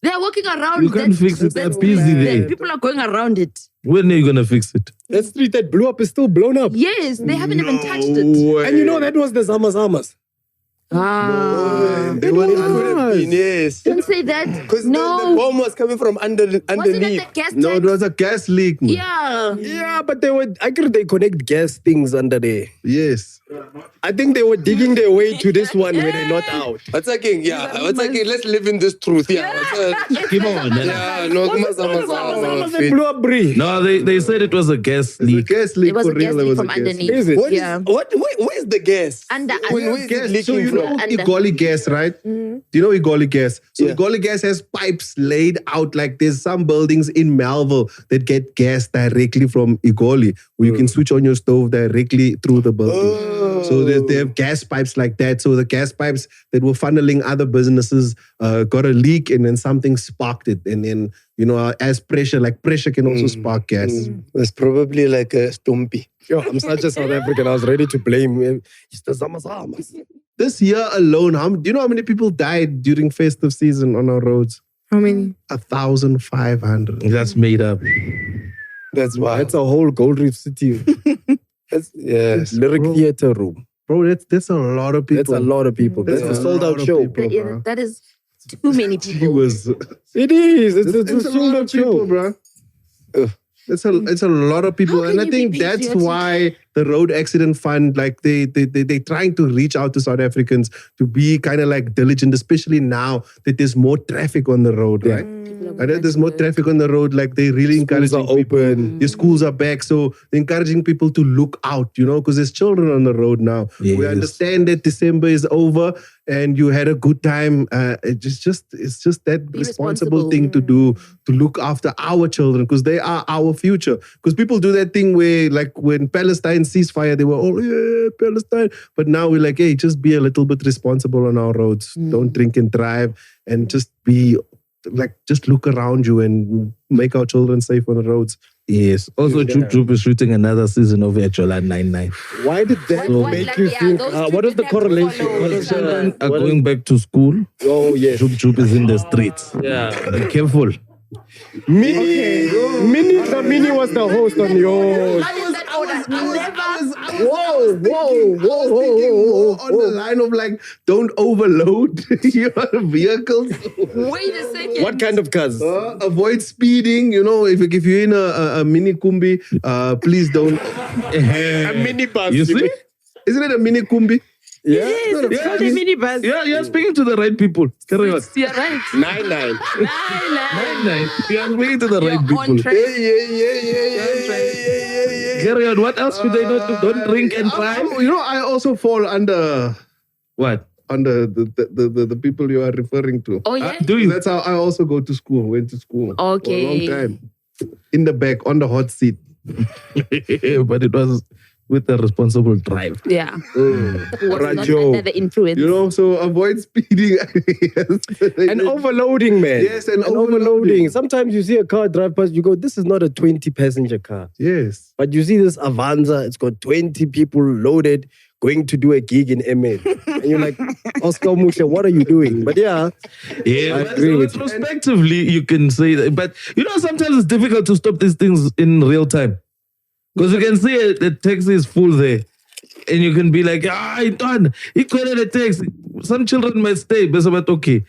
[SPEAKER 6] they are walking around.
[SPEAKER 5] You can't fix it. They're busy there.
[SPEAKER 6] People are going around it.
[SPEAKER 5] When are you going to fix it?
[SPEAKER 8] That street that blew up is still blown up.
[SPEAKER 6] Yes, they haven't even touched it.
[SPEAKER 8] And you know that was the Zamas.
[SPEAKER 2] They
[SPEAKER 9] It
[SPEAKER 2] were
[SPEAKER 9] could have been, yes.
[SPEAKER 6] Don't say that.
[SPEAKER 9] Because the
[SPEAKER 6] No.
[SPEAKER 9] bomb was coming from
[SPEAKER 6] Wasn't it
[SPEAKER 9] underneath.
[SPEAKER 6] the gas
[SPEAKER 2] No, it
[SPEAKER 6] tank?
[SPEAKER 2] was a gas leak. Man.
[SPEAKER 6] Yeah.
[SPEAKER 8] Yeah, but I could they connect gas things under there.
[SPEAKER 2] Yes.
[SPEAKER 8] I think they were digging their way to this one when they're not out.
[SPEAKER 9] What's again? Yeah, what's again? Let's live in this truth. Yeah,
[SPEAKER 5] Come on.
[SPEAKER 9] yeah, no,
[SPEAKER 6] What's the
[SPEAKER 9] Mazama.
[SPEAKER 6] problem?
[SPEAKER 8] Someone said blew up bridge.
[SPEAKER 5] No, they said it was a gas leak.
[SPEAKER 2] Gas leak
[SPEAKER 6] It was
[SPEAKER 2] for
[SPEAKER 6] a gas
[SPEAKER 2] real.
[SPEAKER 6] leak from underneath.
[SPEAKER 8] Is it?
[SPEAKER 6] Yeah.
[SPEAKER 9] Where's the gas?
[SPEAKER 6] Under.
[SPEAKER 2] Gas. So you know
[SPEAKER 6] Under.
[SPEAKER 2] Igoli gas, right? Do you know Igoli gas? So Igoli gas has pipes laid out like there's some buildings in Melville that get gas directly from Igoli, where you can switch on your stove directly through the building. So they have gas pipes like that. So the gas pipes that were funneling other businesses got a leak, and then something sparked it. And then, as pressure can also spark gas.
[SPEAKER 9] It's probably like a stumpy.
[SPEAKER 8] Yo, I'm such a South African. I was ready to blame him. It's the Zamazamas.
[SPEAKER 2] This year alone, do you know how many people died during festive season on our roads?
[SPEAKER 6] How many?
[SPEAKER 2] 1,500.
[SPEAKER 5] That's made up.
[SPEAKER 9] That's why.
[SPEAKER 8] That's a whole Gold Reef City.
[SPEAKER 9] That's
[SPEAKER 8] Lyric theater room.
[SPEAKER 2] Bro, that's a lot of people.
[SPEAKER 8] That's a lot of people. That's a sold out show.
[SPEAKER 6] That is too many people.
[SPEAKER 8] It is. It's a
[SPEAKER 2] lot
[SPEAKER 8] sold
[SPEAKER 2] of
[SPEAKER 8] out
[SPEAKER 2] people,
[SPEAKER 8] show.
[SPEAKER 2] bro. It's a lot of people,
[SPEAKER 6] How
[SPEAKER 2] and
[SPEAKER 6] can
[SPEAKER 2] I
[SPEAKER 6] you
[SPEAKER 2] think
[SPEAKER 6] be
[SPEAKER 2] that's
[SPEAKER 6] patriotic?
[SPEAKER 2] why the Road Accident Fund, like they're trying to reach out to South Africans to be kind of like diligent, especially now that there's more traffic on the road, right? And then there's more traffic on the road. Like they really encouraging
[SPEAKER 8] Schools are open.
[SPEAKER 2] The schools are back, so they're encouraging people to look out, because there's children on the road now.
[SPEAKER 5] Yes.
[SPEAKER 2] We understand that December is over and you had a good time. It's just that
[SPEAKER 6] Be
[SPEAKER 2] responsible
[SPEAKER 6] responsible.
[SPEAKER 2] thing to do, to look after our children, because they are our future. Because people do that thing where, like, when Palestine ceasefire, they were all, yeah, Palestine. But now we're like, hey, just be a little bit responsible on our roads. Don't drink and drive, and just be like, just look around you and make our children safe on the roads.
[SPEAKER 5] Yes. Also, Troop Troop is shooting another season of Echola 99.
[SPEAKER 8] Why did that make you think? What is the correlation? What is
[SPEAKER 5] Children are going back to school.
[SPEAKER 8] Oh, yes.
[SPEAKER 5] Troop Troop is in the streets. Yeah. Be careful.
[SPEAKER 8] Mini was the host on yours. Whoa.
[SPEAKER 2] On the line of like, don't overload your vehicles.
[SPEAKER 6] Wait a second.
[SPEAKER 8] What kind of cars?
[SPEAKER 2] Avoid speeding. If you're in a mini kumbi, please don't.
[SPEAKER 8] A mini bus.
[SPEAKER 5] You see?
[SPEAKER 2] Isn't it a mini kumbi?
[SPEAKER 8] Yeah.
[SPEAKER 3] It's called a minibus.
[SPEAKER 5] Yeah, you're speaking to the right people. Carry on.
[SPEAKER 6] You're right.
[SPEAKER 8] 99.
[SPEAKER 5] 99. You're speaking to the right
[SPEAKER 6] You're
[SPEAKER 5] people.
[SPEAKER 6] on track.
[SPEAKER 5] Carry on. What else should they not do? Don't drink and drive.
[SPEAKER 2] I also fall under
[SPEAKER 5] What?
[SPEAKER 2] the people you are referring to.
[SPEAKER 6] Oh, yeah?
[SPEAKER 5] Do you?
[SPEAKER 2] That's how I also went to school for a
[SPEAKER 6] Okay.
[SPEAKER 2] long time. In the back, on the hot seat.
[SPEAKER 5] But it was with a responsible drive.
[SPEAKER 6] Yeah. Was not
[SPEAKER 8] Rajo.
[SPEAKER 6] under the influence.
[SPEAKER 2] So avoid speeding.
[SPEAKER 8] And overloading, man.
[SPEAKER 2] Yes, and
[SPEAKER 8] overloading. Sometimes you see a car drive past, you go, this is not a 20-passenger car.
[SPEAKER 2] Yes.
[SPEAKER 8] But you see this Avanza, it's got 20 people loaded, going to do a gig in MA. And you're like, Oscar Musha, what are you doing? But yeah,
[SPEAKER 5] Yeah,
[SPEAKER 8] I
[SPEAKER 5] but
[SPEAKER 8] agree with you.
[SPEAKER 5] retrospectively, you can say that. But sometimes it's difficult to stop these things in real time. Because you can see the taxi is full there. And you can be like, it's done. He called the taxi. Some children might stay, but okay.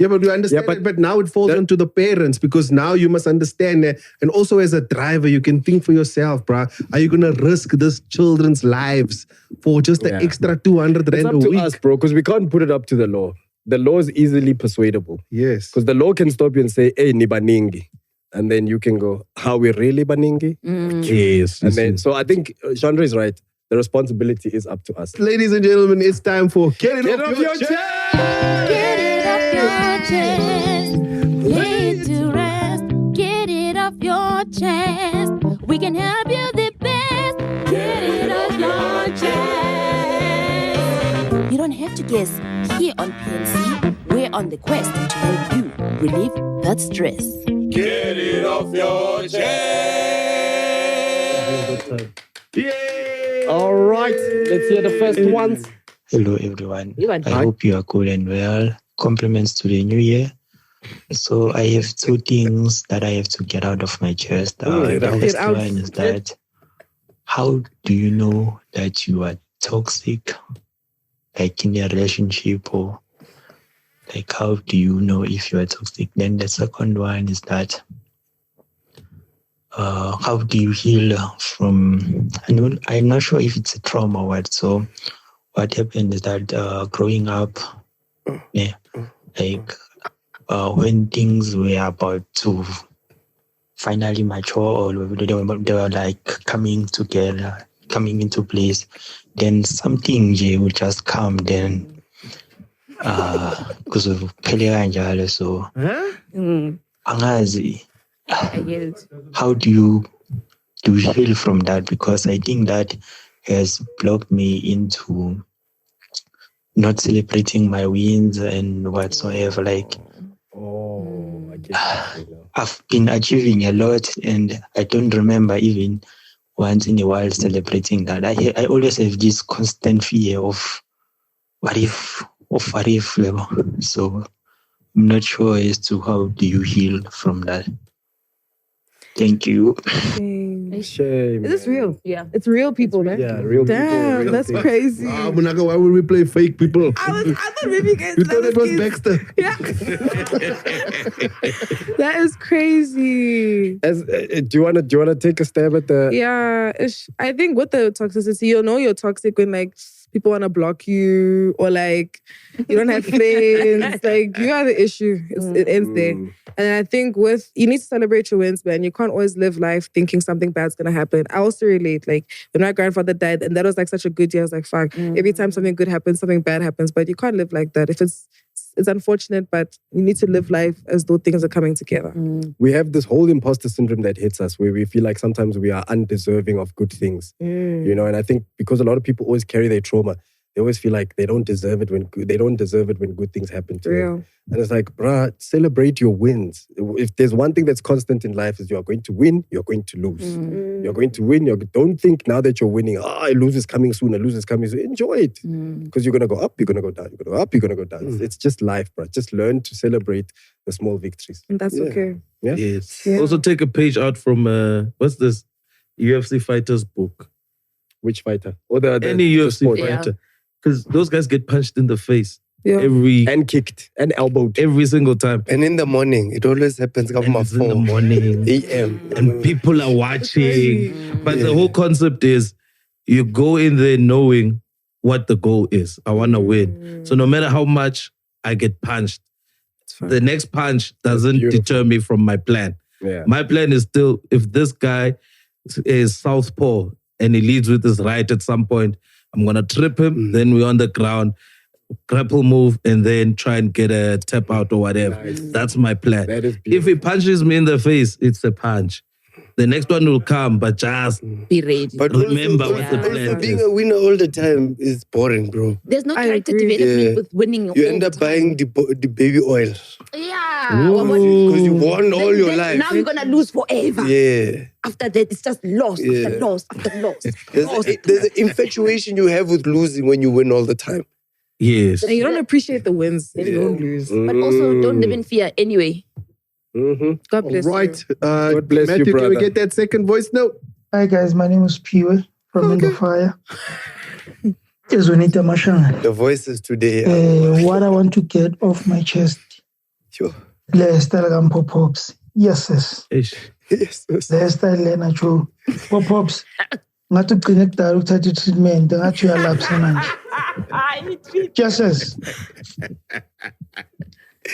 [SPEAKER 2] Yeah, but you understand but now it falls onto the parents, because now you must understand that. And also as a driver, you can think for yourself, bruh. Are you going to risk this children's lives for just the extra 200
[SPEAKER 8] it's
[SPEAKER 2] rand
[SPEAKER 8] up
[SPEAKER 2] a
[SPEAKER 8] to
[SPEAKER 2] week?
[SPEAKER 8] us, bro, because we can't put it up to the law. The law is easily persuadable.
[SPEAKER 2] Yes.
[SPEAKER 8] Because the law can stop you and say, hey, ni baningi. And then you can go, how we really baningi?
[SPEAKER 5] Yes.
[SPEAKER 8] And then, so I think Chandra is right. The responsibility is up to us.
[SPEAKER 2] Ladies and gentlemen, it's time for Get It
[SPEAKER 8] Off Your Chest!
[SPEAKER 10] Get it off your chest. Lay to rest. Get it off your chest. We can help you the best. Get it off your chest. You don't have to guess. Here on PNC, we're on the quest to help you relieve that stress.
[SPEAKER 9] Get it off your chest.
[SPEAKER 5] Yay!
[SPEAKER 8] All right, let's hear the first ones.
[SPEAKER 11] Hello everyone.
[SPEAKER 6] Everyone.
[SPEAKER 11] I hope you are good and well. Compliments to the new year. So I have two things that I have to get out of my chest. The first one is that, how do you know that you are toxic, like in a relationship, or like how do you know if you are toxic? Then the second one is that, how do you heal from, I'm not sure if it's a trauma or what. So what happened is that growing up, like when things were about to finally mature, or they were like coming together, coming into place, then something would just come. Then because of Pele, so angazi,
[SPEAKER 6] I get it.
[SPEAKER 11] how do you heal from that? Because I think that has blocked me into not celebrating my wins and whatsoever. Like, I've been achieving a lot, and I don't remember even once in a while celebrating that. I always have this constant fear of what if level. So I'm not sure as to how do you heal from that. Thank you.
[SPEAKER 8] Shame.
[SPEAKER 3] Is this real?
[SPEAKER 6] Yeah.
[SPEAKER 3] It's real people, man.
[SPEAKER 8] Yeah, real
[SPEAKER 3] Damn,
[SPEAKER 8] people. Real
[SPEAKER 3] that's
[SPEAKER 8] things.
[SPEAKER 3] crazy.
[SPEAKER 2] Munaka, why would we play fake people?
[SPEAKER 3] I thought maybe you guys
[SPEAKER 2] You thought it was Baxter.
[SPEAKER 3] Yeah. That is crazy.
[SPEAKER 8] Do you wanna take a stab at the?
[SPEAKER 3] Yeah, I think with the toxicity, you'll know you're toxic when like people want to block you, or like you don't have friends. Like you are the issue. It ends there. And I think you need to celebrate your wins, man. You can't always live life thinking something bad's gonna happen. I also relate. Like when my grandfather died, and that was like such a good year. I was like, fuck. Every time something good happens, something bad happens. But you can't live like that. If it's unfortunate, but you need to live life as though things are coming together.
[SPEAKER 8] We have this whole imposter syndrome that hits us, where we feel like sometimes we are undeserving of good things. You know, and I think because a lot of people always carry their trauma, they always feel like they don't deserve it when good things happen to them. And it's like, bruh, celebrate your wins. If there's one thing that's constant in life, is you are going to win, you're going to lose. You're going to win. Don't think now that you're winning, a lose is coming soon, a lose is coming soon. Enjoy it. Because you're going to go up, you're going to go down. You're going to go up, you're going to go down. It's just life, bruh. Just learn to celebrate the small victories.
[SPEAKER 3] And that's okay.
[SPEAKER 8] Yeah.
[SPEAKER 5] Yes.
[SPEAKER 3] Yeah.
[SPEAKER 5] Also take a page out from, what's this? UFC fighters book.
[SPEAKER 8] Which fighter? Or the
[SPEAKER 5] Any UFC
[SPEAKER 8] sport.
[SPEAKER 5] fighter. Because those guys get punched in the face.
[SPEAKER 3] Yeah.
[SPEAKER 8] And kicked and elbowed
[SPEAKER 5] every single time.
[SPEAKER 9] And in the morning, it always happens.
[SPEAKER 5] In the morning,
[SPEAKER 9] AM,
[SPEAKER 5] and people are watching. But the whole concept is, you go in there knowing what the goal is. I want to win. So no matter how much I get punched, the next punch doesn't deter me from my plan.
[SPEAKER 8] Yeah.
[SPEAKER 5] My plan is still, if this guy is southpaw and he leads with his right at some point, I'm going to trip him, then we're on the ground, grapple move, and then try and get a tap out or whatever. That's my plan.
[SPEAKER 8] That is
[SPEAKER 5] if he punches me in the face, it's a punch. The next one will come, but just
[SPEAKER 6] be ready.
[SPEAKER 9] But
[SPEAKER 5] remember
[SPEAKER 9] also,
[SPEAKER 5] what the plan
[SPEAKER 9] being
[SPEAKER 5] is.
[SPEAKER 9] a winner all the time is boring, bro.
[SPEAKER 6] There's no character development with winning.
[SPEAKER 9] You end up buying the baby oil.
[SPEAKER 6] Yeah.
[SPEAKER 9] Because you won all your life.
[SPEAKER 6] Now you're going to lose forever.
[SPEAKER 9] Yeah.
[SPEAKER 6] After that, it's just loss after loss after loss.
[SPEAKER 9] There's an infatuation you have with losing when you win all the time.
[SPEAKER 5] Yes.
[SPEAKER 3] And you don't appreciate the wins, then you don't lose.
[SPEAKER 6] But also, don't live in fear anyway.
[SPEAKER 3] God bless
[SPEAKER 2] Right.
[SPEAKER 3] you.
[SPEAKER 8] God bless
[SPEAKER 2] Matthew,
[SPEAKER 8] you, brother.
[SPEAKER 2] can we get that second voice note?
[SPEAKER 12] Hi guys, my name is Piwe from End of Fire. Izonita Mashana.
[SPEAKER 9] The voices today.
[SPEAKER 12] What I want to get off my chest.
[SPEAKER 9] Sure.
[SPEAKER 12] Le style Pops. Yes, yes.
[SPEAKER 9] Yes.
[SPEAKER 12] Le style Lena Cho. Pops. Ngathi ugcine kudala ukuthatha treatment ngathi uyalapsa manje. Yes, yes.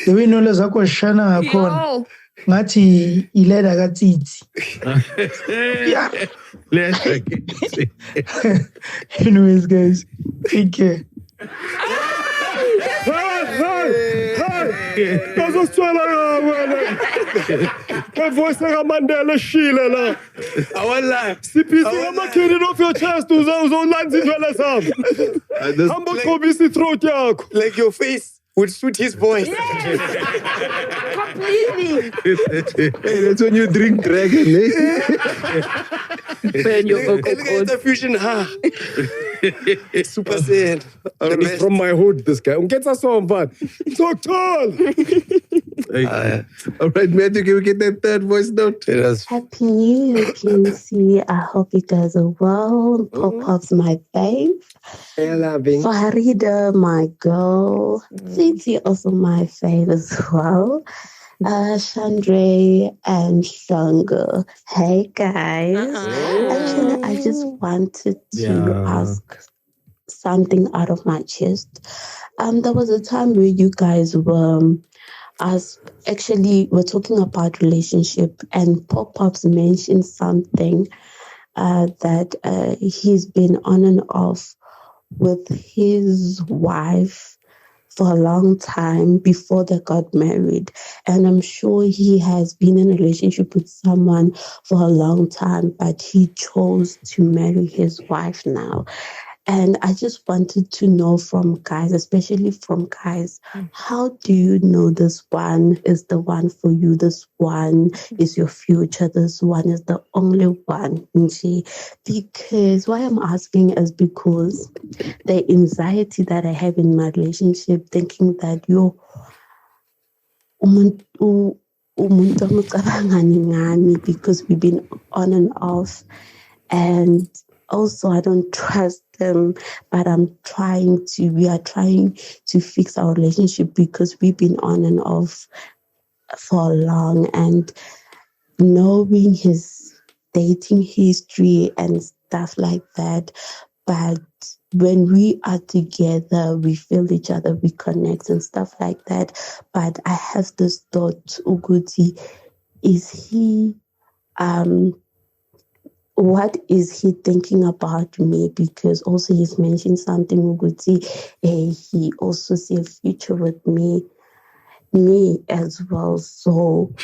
[SPEAKER 12] Lewinolo zakho shana ngakhona. Ngathi ileda katsitsi. Anyways, guys, take care.
[SPEAKER 8] Voice Mandela Sheila la.
[SPEAKER 9] I won't lie.
[SPEAKER 8] CPC, I'm not kidding off your chest. Humble Kobisi throat yakho.
[SPEAKER 9] Like your face would suit his voice.
[SPEAKER 6] Completely.
[SPEAKER 2] Hey, that's when you drink dragon, eh?
[SPEAKER 6] Burn your vocal
[SPEAKER 9] It's a fusion, huh? Super Saiyan.
[SPEAKER 8] He's from my hood, this guy. Get us on, man. So tall.
[SPEAKER 2] All right, Matthew, can we get that third voice note?
[SPEAKER 13] Happy New Year, QC. I hope you guys are well. Pop-Pop's my fave. Farida, my girl. Titi, also my fave as well. Chandre and Shanga. Hey, guys. Actually, I just wanted to ask something out of my chest. There was a time where you guys were we're talking about relationship, and Pops mentioned something that he's been on and off with his wife for a long time before they got married. And I'm sure he has been in a relationship with someone for a long time, but he chose to marry his wife now. And I just wanted to know from guys, especially from guys, how do you know this one is the one for you? This one is your future. This one is the only one. Because why I'm asking is because the anxiety that I have in my relationship, thinking that because we've been on and off, and also I don't trust them, but we are trying to fix our relationship because we've been on and off for long, and knowing his dating history and stuff like that. But when we are together, we feel each other, we connect and stuff like that. But I have this thought, Uguti, is he what is he thinking about me? Because also he's mentioned something, Uguti, he also sees a future with me as well. So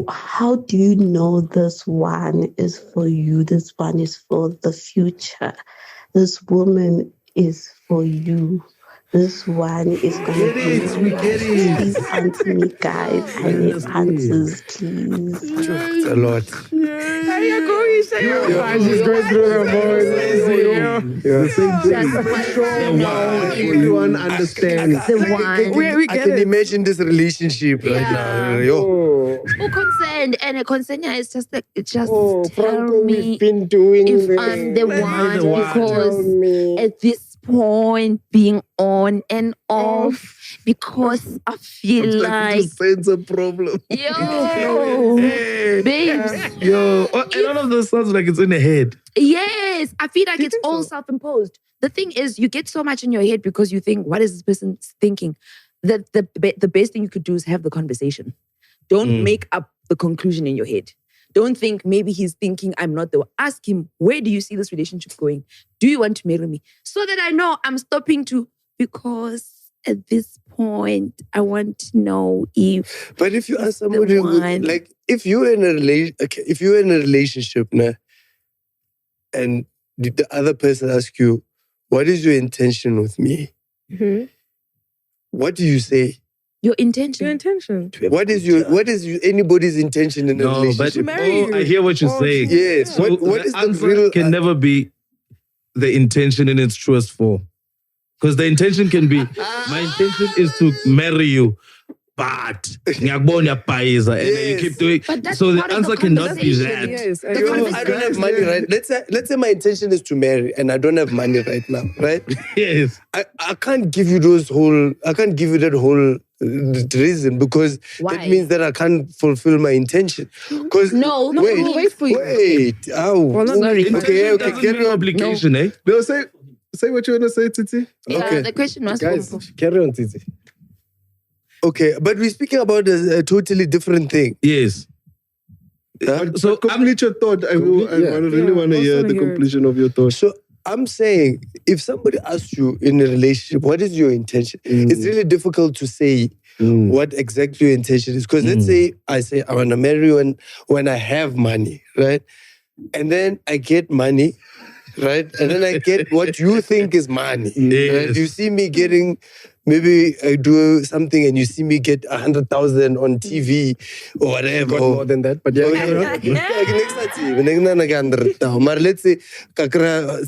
[SPEAKER 13] how do you know this one is for you? This one is for the future. This woman is for you. This one is going to be. Please answer me, guys. I need answers, please.
[SPEAKER 9] It's a lot.
[SPEAKER 8] She's going through her
[SPEAKER 2] Everyone understands.
[SPEAKER 6] The one.
[SPEAKER 9] I can imagine this relationship right now. Yo.
[SPEAKER 6] Concerned, and a concern is just like, tell
[SPEAKER 8] Franco,
[SPEAKER 6] me
[SPEAKER 8] we've been doing
[SPEAKER 6] if
[SPEAKER 8] this.
[SPEAKER 6] I'm the one, because
[SPEAKER 8] Tell me.
[SPEAKER 6] at this point being on and off, because I feel like
[SPEAKER 2] sense a problem.
[SPEAKER 6] Babes.
[SPEAKER 5] Yo, and all of this sounds like it's in the head.
[SPEAKER 6] Yes, I feel like it's all self-imposed. The thing is, you get so much in your head because you think, what is this person thinking? That the best thing you could do is have the conversation. Don't make up the conclusion in your head. Don't think maybe he's thinking I'm not the one. Ask him, where do you see this relationship going? Do you want to marry me? So that I know I'm stopping because at this point, I want to know if.
[SPEAKER 9] But if you ask somebody, like, if you're in a relationship, and the other person asks you, what is your intention with me?
[SPEAKER 6] Mm-hmm.
[SPEAKER 9] What do you say?
[SPEAKER 6] Your intention.
[SPEAKER 9] What is anybody's intention in a relationship?
[SPEAKER 5] But I hear what you're saying.
[SPEAKER 9] Yes.
[SPEAKER 5] So
[SPEAKER 9] what
[SPEAKER 5] the
[SPEAKER 9] is the
[SPEAKER 5] answer
[SPEAKER 9] real?
[SPEAKER 5] can never be the intention in its truest form. Because the intention can be, my intention is to marry you, but ngiyakubona paisa, and then you keep doing. So the answer cannot be that.
[SPEAKER 9] Yes. I don't have money, right? Let's say my intention is to marry, and I don't have money right now, right?
[SPEAKER 5] Yes.
[SPEAKER 9] I can't give you that whole reason, because that means that I can't fulfill my intention. Because
[SPEAKER 6] wait for you.
[SPEAKER 9] Wait. Okay,
[SPEAKER 5] carry obligation, eh?
[SPEAKER 2] No, say what you want to say, Titi.
[SPEAKER 6] Yeah, the question was
[SPEAKER 8] guys, carry on, Titi.
[SPEAKER 9] Okay, but we're speaking about a totally different thing.
[SPEAKER 5] Yes.
[SPEAKER 2] So complete your thought. I really want to hear the completion of your thought.
[SPEAKER 9] So I'm saying, if somebody asks you in a relationship, what is your intention? It's really difficult to say what exactly your intention is. Because let's say I say I want to marry you when I have money, right? And then I get money, right? And then I get what you think is money.
[SPEAKER 5] Yes.
[SPEAKER 9] Right? You see me getting, maybe I do something and you see me get 100,000 on TV or whatever.
[SPEAKER 8] Got more than that, but
[SPEAKER 9] let's say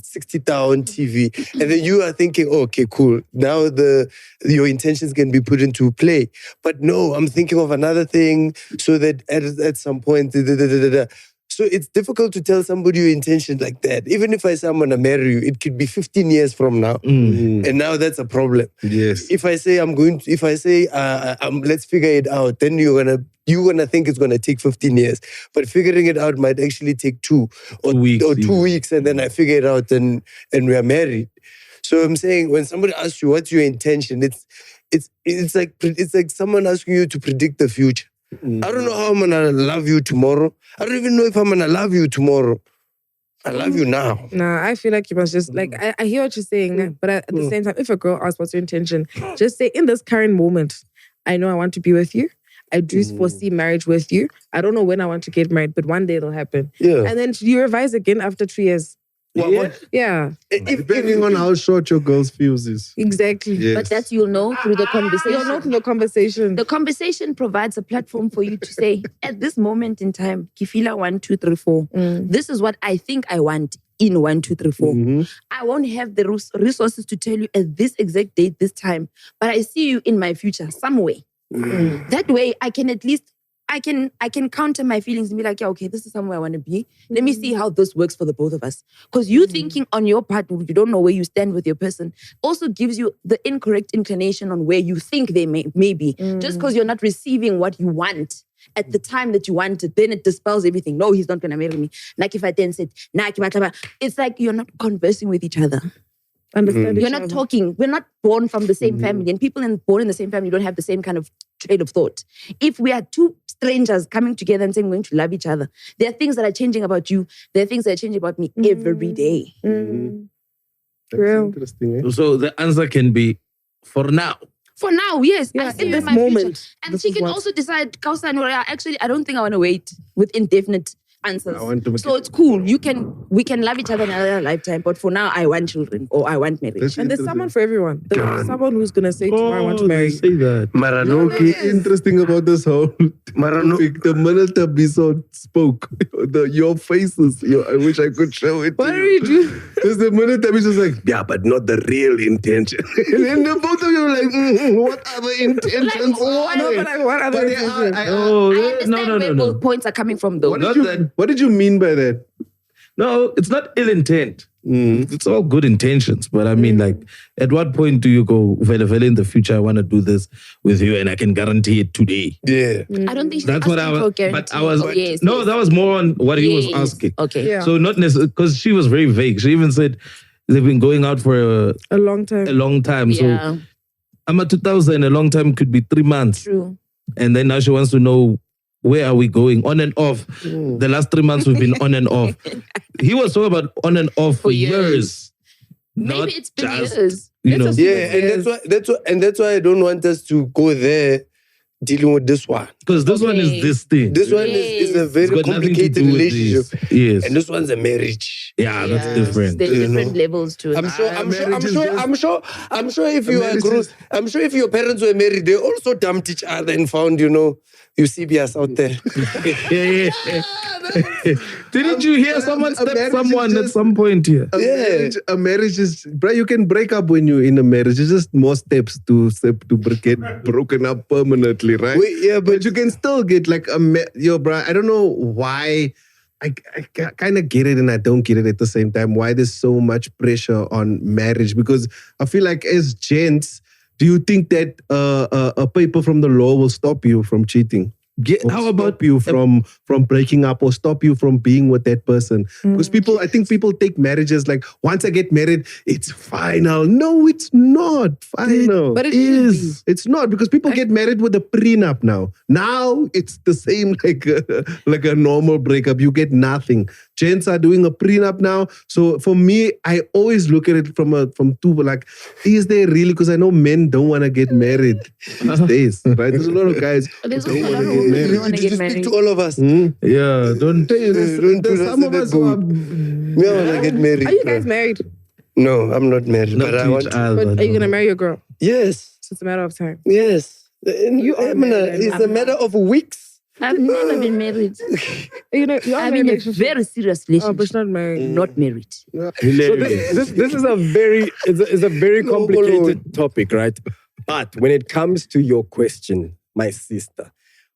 [SPEAKER 9] 60,000 on TV. And then you are thinking, okay, cool. Now your intentions can be put into play. But no, I'm thinking of another thing so that at some point, So it's difficult to tell somebody your intention like that. Even if I say I'm going to marry you, it could be 15 years from now. And now that's a problem.
[SPEAKER 2] Yes.
[SPEAKER 9] If I say let's figure it out, then you're gonna think it's gonna take 15 years. But figuring it out might actually take 2 weeks, and then I figure it out and we are married. So I'm saying, when somebody asks you what's your intention, it's like someone asking you to predict the future. I don't know how I'm gonna love you tomorrow. I don't even know if I'm gonna love you tomorrow. I love you now.
[SPEAKER 3] Nah, I feel like you must just like I hear what you're saying, but at the same time, if a girl asks what's your intention, just say in this current moment, I know I want to be with you. I do foresee marriage with you. I don't know when I want to get married, but one day it'll happen.
[SPEAKER 9] Yeah.
[SPEAKER 3] And then you revise again after 3 years. Yeah.
[SPEAKER 2] Depending on how short your girl's fuse is.
[SPEAKER 3] Exactly.
[SPEAKER 2] Yes.
[SPEAKER 6] But that you'll know through the conversation.
[SPEAKER 3] You'll know through the conversation.
[SPEAKER 6] The conversation provides a platform for you to say, at this moment in time, Kifila 1, 2, 3, 4. This is what I think I want in 1, 2, 3, 4. I won't have the resources to tell you at this exact date, this time, but I see you in my future somewhere. That way, I can at least I can counter my feelings and be like, yeah, okay, this is somewhere I want to be. Let me see how this works for the both of us. Because you thinking on your part, you don't know where you stand with your person, also gives you the incorrect inclination on where you think they may be. Just because you're not receiving what you want at the time that you want it, then it dispels everything. No, he's not going to marry me. Like if I then said, it's like you're not conversing with each other.
[SPEAKER 3] Understand
[SPEAKER 6] You're not talking. We're not born from the same family. And people born in the same family don't have the same kind of train of thought. If we are two strangers coming together and saying we're going to love each other, there are things that are changing about you. There are things that are changing about me every day.
[SPEAKER 2] That's interesting. Eh?
[SPEAKER 5] So the answer can be for now.
[SPEAKER 6] For now, yes.
[SPEAKER 3] Yeah,
[SPEAKER 6] I see
[SPEAKER 3] in
[SPEAKER 6] you
[SPEAKER 3] this
[SPEAKER 6] in my
[SPEAKER 3] moment,
[SPEAKER 6] future. And
[SPEAKER 3] this
[SPEAKER 6] she
[SPEAKER 3] is
[SPEAKER 6] can
[SPEAKER 3] what-
[SPEAKER 6] also decide, Kausan, actually, I don't think I want to wait with indefinite answers.
[SPEAKER 2] I want to make
[SPEAKER 6] So it's cool. We can love each other in another lifetime, but for now, I want children or I want marriage.
[SPEAKER 3] And there's someone for everyone. There's someone who's going to say tomorrow I want to marry.
[SPEAKER 5] Say that.
[SPEAKER 2] What's interesting about this whole topic, the minute the episode spoke, your faces, I wish I could show it.
[SPEAKER 3] What did you do?
[SPEAKER 2] Because the minute the episode was like, yeah, but not the real intention. And then the both of you were like, what other intentions?
[SPEAKER 3] What other
[SPEAKER 2] But
[SPEAKER 3] intentions?
[SPEAKER 6] I understand where both points are coming from, though.
[SPEAKER 2] What did you mean by that?
[SPEAKER 5] No, it's not ill intent. It's all good intentions. But I mean, like, at what point do you go, Vele, in the future, I want to do this with you and I can guarantee it today?
[SPEAKER 9] Yeah.
[SPEAKER 6] I don't think she's
[SPEAKER 5] That's what I
[SPEAKER 6] asking for
[SPEAKER 5] was.
[SPEAKER 6] guarantee.
[SPEAKER 5] But I was.
[SPEAKER 6] Yes,
[SPEAKER 5] no,
[SPEAKER 6] yes.
[SPEAKER 5] that was more on what he was
[SPEAKER 6] Yes.
[SPEAKER 5] asking.
[SPEAKER 6] Okay.
[SPEAKER 3] Yeah.
[SPEAKER 5] So not necessarily, because she was very vague. She even said they've been going out for
[SPEAKER 3] A long time.
[SPEAKER 5] a long time.
[SPEAKER 6] Yeah.
[SPEAKER 5] So I'm at 2000. A long time could be 3 months.
[SPEAKER 6] True.
[SPEAKER 5] And then now she wants to know, where are we going? On and off. The last 3 months we've been on and off. He was talking about on and off for years.
[SPEAKER 6] Maybe
[SPEAKER 5] Not
[SPEAKER 6] it's been
[SPEAKER 5] just,
[SPEAKER 6] years.
[SPEAKER 5] you know.
[SPEAKER 9] Yeah, and that's why I don't want us to go there dealing with this one.
[SPEAKER 5] Because this one is this thing.
[SPEAKER 9] This one is a
[SPEAKER 5] It's
[SPEAKER 9] very
[SPEAKER 5] got nothing to
[SPEAKER 9] complicated
[SPEAKER 5] do with
[SPEAKER 9] relationship.
[SPEAKER 5] this. Yes.
[SPEAKER 9] And this one's a marriage.
[SPEAKER 5] Yeah, that's different.
[SPEAKER 6] There's different levels to it.
[SPEAKER 9] I'm sure if you are I'm sure if your parents were married, they also dumped each other and found, Eusebius out there.
[SPEAKER 5] Didn't you hear someone step someone at some point here?
[SPEAKER 2] A marriage is, bro, you can break up when you're in a marriage. It's just more steps to get broken up permanently, right? But you can still get like bro, I don't know why. I kind of get it and I don't get it at the same time. Why there's so much pressure on marriage? Because I feel like as gents, do you think that a paper from the law will stop you from cheating? How about you from breaking up or stop you from being with that person? Because I think people take marriages like, once I get married, it's final. No, it's not final.
[SPEAKER 3] But it
[SPEAKER 2] is. It's not, because people get married with a prenup now. Now it's the same like a normal breakup. You get nothing. Gents are doing a prenup now. So for me, I always look at it from two, like, is there really? Because I know men don't want to get married these days, right? There's a lot of guys who don't want to get married.
[SPEAKER 9] Speak to all of us.
[SPEAKER 5] Yeah, don't.
[SPEAKER 2] Some of us are.
[SPEAKER 9] We want to get married.
[SPEAKER 3] Are you guys married?
[SPEAKER 9] No, I'm not married. But I want to.
[SPEAKER 3] But are you going to marry your girl?
[SPEAKER 9] Yes.
[SPEAKER 3] So it's a matter of time.
[SPEAKER 9] Yes.
[SPEAKER 3] married.
[SPEAKER 9] It's a matter of weeks.
[SPEAKER 6] I've never been married. I'm in a very serious relationship.
[SPEAKER 3] Oh, but she's not married.
[SPEAKER 6] Not married.
[SPEAKER 8] So this is a very complicated topic, right? But when it comes to your question, my sister,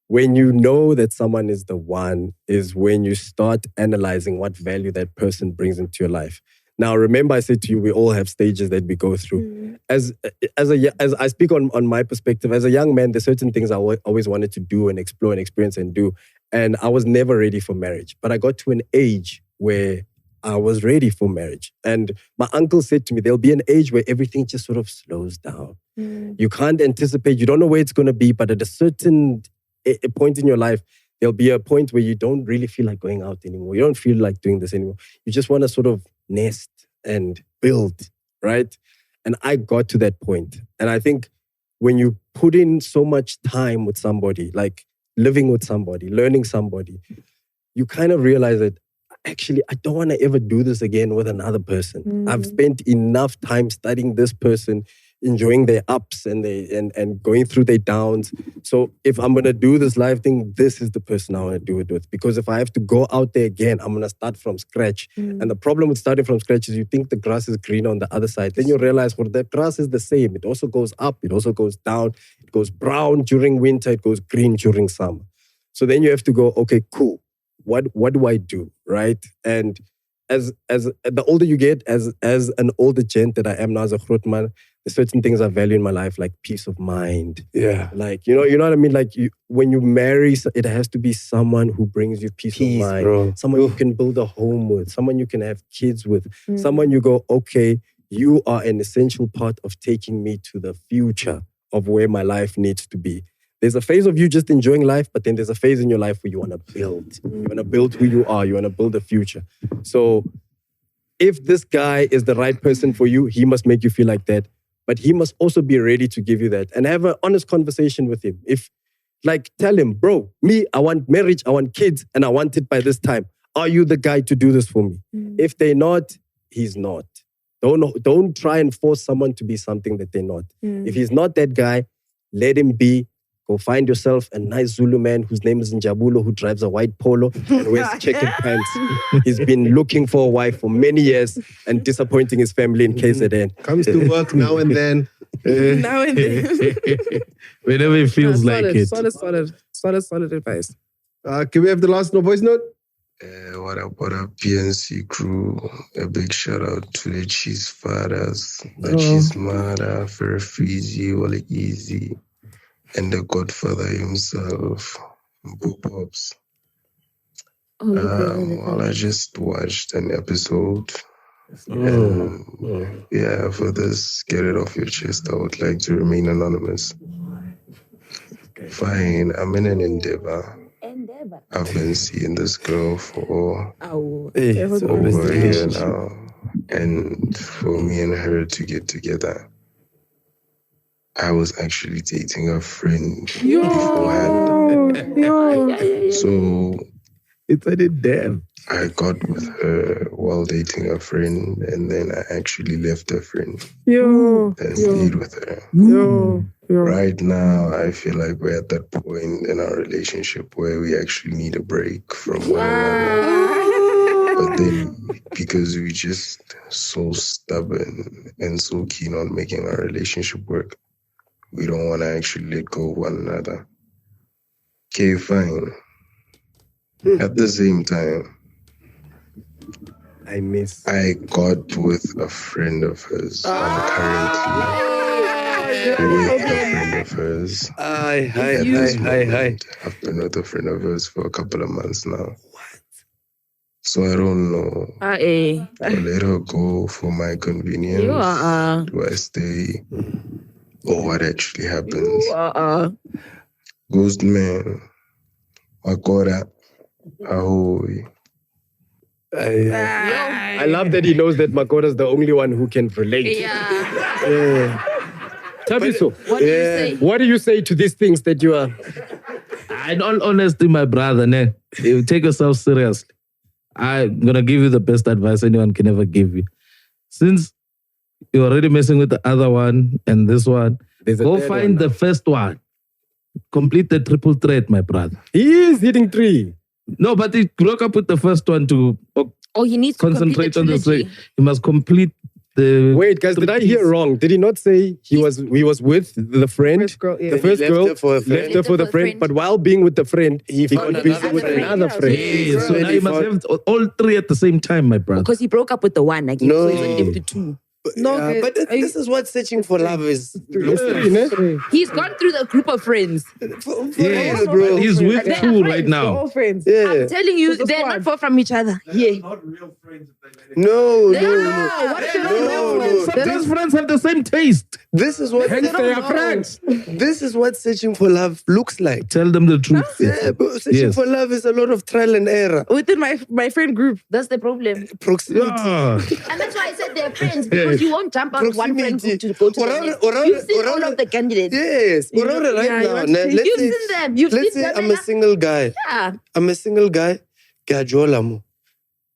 [SPEAKER 8] when you know that someone is the one, is when you start analyzing what value that person brings into your life. Now, remember, I said to you, we all have stages that we go through. As I speak on my perspective, as a young man, there's certain things I always wanted to do and explore and experience and do. And I was never ready for marriage. But I got to an age where I was ready for marriage. And my uncle said to me, there'll be an age where everything just sort of slows down. You can't anticipate, you don't know where it's going to be, but at a certain a point in your life, there'll be a point where you don't really feel like going out anymore. You don't feel like doing this anymore. You just want to sort of nest and build, right? And I got to that point. And I think when you put in so much time with somebody, like living with somebody, learning somebody, you kind of realize that actually, I don't want to ever do this again with another person. I've spent enough time studying this person, enjoying their ups and going through their downs. So if I'm going to do this live thing, this is the person I want to do it with. Because if I have to go out there again, I'm going to start from scratch. And the problem with starting from scratch is you think the grass is green on the other side. Then you realize, well, the grass is the same. It also goes up. It also goes down. It goes brown during winter. It goes green during summer. So then you have to go, okay, cool. What do I do, right? And as the older you get, as an older gent that I am now as a grootman, there's certain things I value in my life, like peace of mind.
[SPEAKER 9] Yeah.
[SPEAKER 8] Like, you know what I mean? Like when you marry, it has to be someone who brings you peace of mind.
[SPEAKER 9] Bro.
[SPEAKER 8] Someone you can build a home with. Someone you can have kids with. Someone you go, okay, you are an essential part of taking me to the future of where my life needs to be. There's a phase of you just enjoying life, but then there's a phase in your life where you want to build. You want to build who you are. You want to build a future. So if this guy is the right person for you, he must make you feel like that. But he must also be ready to give you that and have an honest conversation with him. Tell him, bro, I want marriage, I want kids, and I want it by this time. Are you the guy to do this for me? If they're not, he's not. Don't try and force someone to be something that they're not. If he's not that guy, let him be. Go find yourself a nice Zulu man whose name is Njabulo, who drives a white polo and wears checkered pants. He's been looking for a wife for many years and disappointing his family in KZN.
[SPEAKER 2] Comes to work now and then.
[SPEAKER 3] Now and then.
[SPEAKER 5] Whenever it feels like it.
[SPEAKER 3] Solid advice.
[SPEAKER 2] Can we have the last voice note?
[SPEAKER 14] What up, PNC crew? A big shout out to the Cheese Fathers, the Cheese Mara, Ferfizi, Wale Easy, and the Godfather himself, Boo Pops. Well, I just watched an episode. And for this, get it off your chest, I would like to remain anonymous. Fine, I'm in an endeavor. I've been seeing this girl for over a year now. And for me and her to get together, I was actually dating a friend beforehand. So
[SPEAKER 5] it's a damn.
[SPEAKER 14] I got with her while dating a friend, and then I actually left her friend and stayed with her. Right now, I feel like we're at that point in our relationship where we actually need a break from one another. But then, because we're just so stubborn and so keen on making our relationship work, we don't want to actually let go of one another. Okay, fine. At the same time, I got with a friend of hers. I'm currently with a friend of hers. Hi. I've been with a friend of hers for a couple of months now. So I don't know. I let her go for my convenience. Do I stay? Or what actually happens? Ghost man, Makora, ahoy.
[SPEAKER 8] I love that he knows that Makora's the only one who can relate. Tabiso, what do you say to these things that you are?
[SPEAKER 5] In all honesty, my brother, you take yourself seriously. I'm going to give you the best advice anyone can ever give you. Since you're already messing with the other one and this one, go find the first one. Complete the triple threat, my brother.
[SPEAKER 8] He is hitting 3.
[SPEAKER 5] No, but he broke up with the first one to
[SPEAKER 6] he needs to
[SPEAKER 5] concentrate on the
[SPEAKER 6] trilogy.
[SPEAKER 5] second. He must complete the...
[SPEAKER 8] Wait, guys, did I hear wrong? Did he not say he was with the friend? The first girl left her for the friend, but while being with the friend, he got busy with another friend.
[SPEAKER 5] So now you must have all 3 at the same time, my brother.
[SPEAKER 6] Because he broke up with the one. So he's only left with 2.
[SPEAKER 3] No,
[SPEAKER 9] but this is what searching for love is.
[SPEAKER 6] He's gone through the group of friends.
[SPEAKER 5] Yes, bro. He's with
[SPEAKER 6] They're
[SPEAKER 5] two
[SPEAKER 6] friends,
[SPEAKER 5] right now.
[SPEAKER 3] All friends.
[SPEAKER 6] I'm telling you, they're not far from each other. Yeah.
[SPEAKER 9] No.
[SPEAKER 5] Some of these friends have the same taste.
[SPEAKER 9] This is what This is what searching for love looks like.
[SPEAKER 5] Tell them the truth.
[SPEAKER 9] Yeah, but searching for love is a lot of trial and error.
[SPEAKER 3] Within my friend group.
[SPEAKER 6] That's the problem.
[SPEAKER 9] Proximity.
[SPEAKER 6] And that's why I said they're friends, because you won't jump out one friend group to go to the next. You've seen all of the candidates.
[SPEAKER 9] Yes.
[SPEAKER 6] You've seen them.
[SPEAKER 9] Let's say I'm a single guy.
[SPEAKER 6] Yeah.
[SPEAKER 9] I'm a single guy. Gajola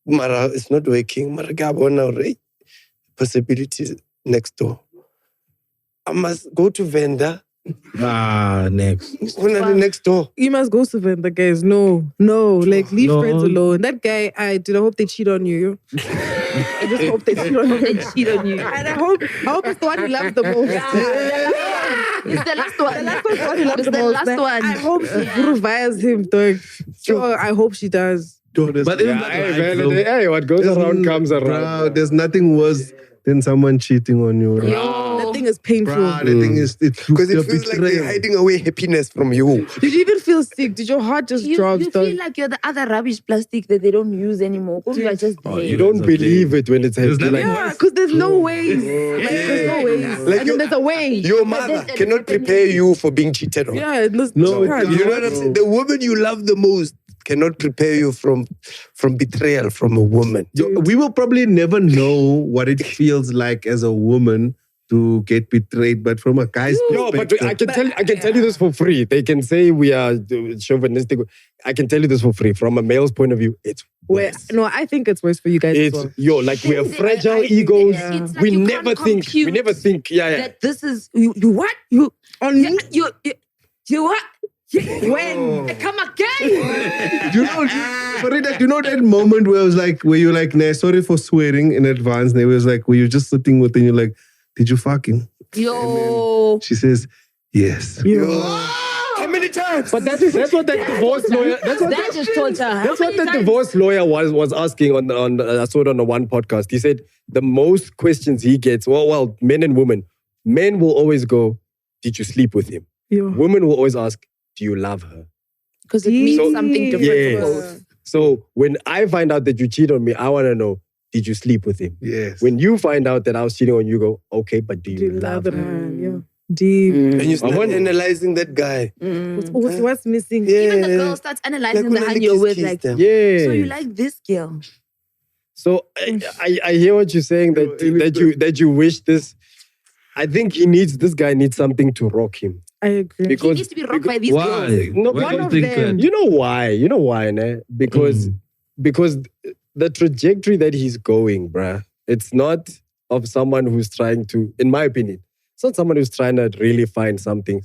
[SPEAKER 9] Mara, it's not working. Mara gabona right? Possibilities next door. I must go to vendor.
[SPEAKER 5] Next.
[SPEAKER 9] Next door.
[SPEAKER 3] You must go to them, the guys. No. Like, leave friends alone. That guy, I hope they cheat on you. I just hope they cheat on you. And I hope it's the one you love the most.
[SPEAKER 6] It's the last one.
[SPEAKER 3] That's the one you love the most.
[SPEAKER 6] Last one.
[SPEAKER 3] I hope Guru fires him, dog. Sure, I hope she does.
[SPEAKER 5] But
[SPEAKER 8] Hey, what goes around comes around.
[SPEAKER 2] Bro, there's nothing worse than someone cheating on you. Right?
[SPEAKER 3] That thing is painful.
[SPEAKER 2] Bro, the thing is,
[SPEAKER 9] because it feels like they're hiding away happiness from you.
[SPEAKER 3] Did you even feel sick? Did your heart just drop?
[SPEAKER 6] You feel like you're the other rubbish plastic that they don't use anymore. You are just there.
[SPEAKER 8] You don't believe it when it's happening.
[SPEAKER 3] Yeah, because there's no ways. There's no ways.
[SPEAKER 9] Like
[SPEAKER 3] and then there's a way.
[SPEAKER 9] Your mother cannot prepare you for being cheated on.
[SPEAKER 3] Yeah,
[SPEAKER 9] you know what I'm saying? The woman you love the most cannot prepare you from betrayal from a woman.
[SPEAKER 2] We will probably never know what it feels like as a woman to get betrayed, but from a guy's perspective.
[SPEAKER 8] No, but I can tell you this for free. They can say we are chauvinistic. I can tell you this for free. From a male's point of view, it's worse.
[SPEAKER 3] No, I think it's worse for you guys.
[SPEAKER 8] It's
[SPEAKER 3] as well.
[SPEAKER 8] we have fragile egos.
[SPEAKER 6] It's like
[SPEAKER 8] We
[SPEAKER 6] you
[SPEAKER 8] never
[SPEAKER 6] can't
[SPEAKER 8] think. We never think. Yeah.
[SPEAKER 6] that this is you what you
[SPEAKER 3] on me.
[SPEAKER 6] You what? When come again?
[SPEAKER 2] You know that moment where I was like, where you're like, nah, sorry for swearing in advance. And it was like, where you're just sitting with and you're like, did you fucking?
[SPEAKER 6] Yo.
[SPEAKER 2] She says, yes.
[SPEAKER 9] How many times?
[SPEAKER 8] But that's what that divorce lawyer. That's what the divorce lawyer was asking on I saw it on the one podcast. He said the most questions he gets. Well, men and women. Men will always go, "Did you sleep with him?"
[SPEAKER 3] Yeah.
[SPEAKER 8] Women will always ask, "Do you love her?"
[SPEAKER 6] Because it means something different for both.
[SPEAKER 8] So when I find out that you cheat on me, I want to know, did you sleep with him?
[SPEAKER 2] Yes.
[SPEAKER 8] When you find out that I was cheating on you, go, okay, but do you love him?
[SPEAKER 3] Yeah. Deep.
[SPEAKER 9] And you start analyzing that guy.
[SPEAKER 3] What's missing?
[SPEAKER 6] Even the girl starts analyzing the hand you're with, like, so you like this girl.
[SPEAKER 8] So I hear what you're saying, that you wish this. I think this guy needs something to rock him.
[SPEAKER 3] I agree.
[SPEAKER 6] He needs to be rocked by these girls.
[SPEAKER 8] No,
[SPEAKER 5] Why do you think that?
[SPEAKER 8] You know why, ne? Because the trajectory that he's going, bruh, it's not of someone who's trying to, in my opinion, it's not someone who's trying to really find something.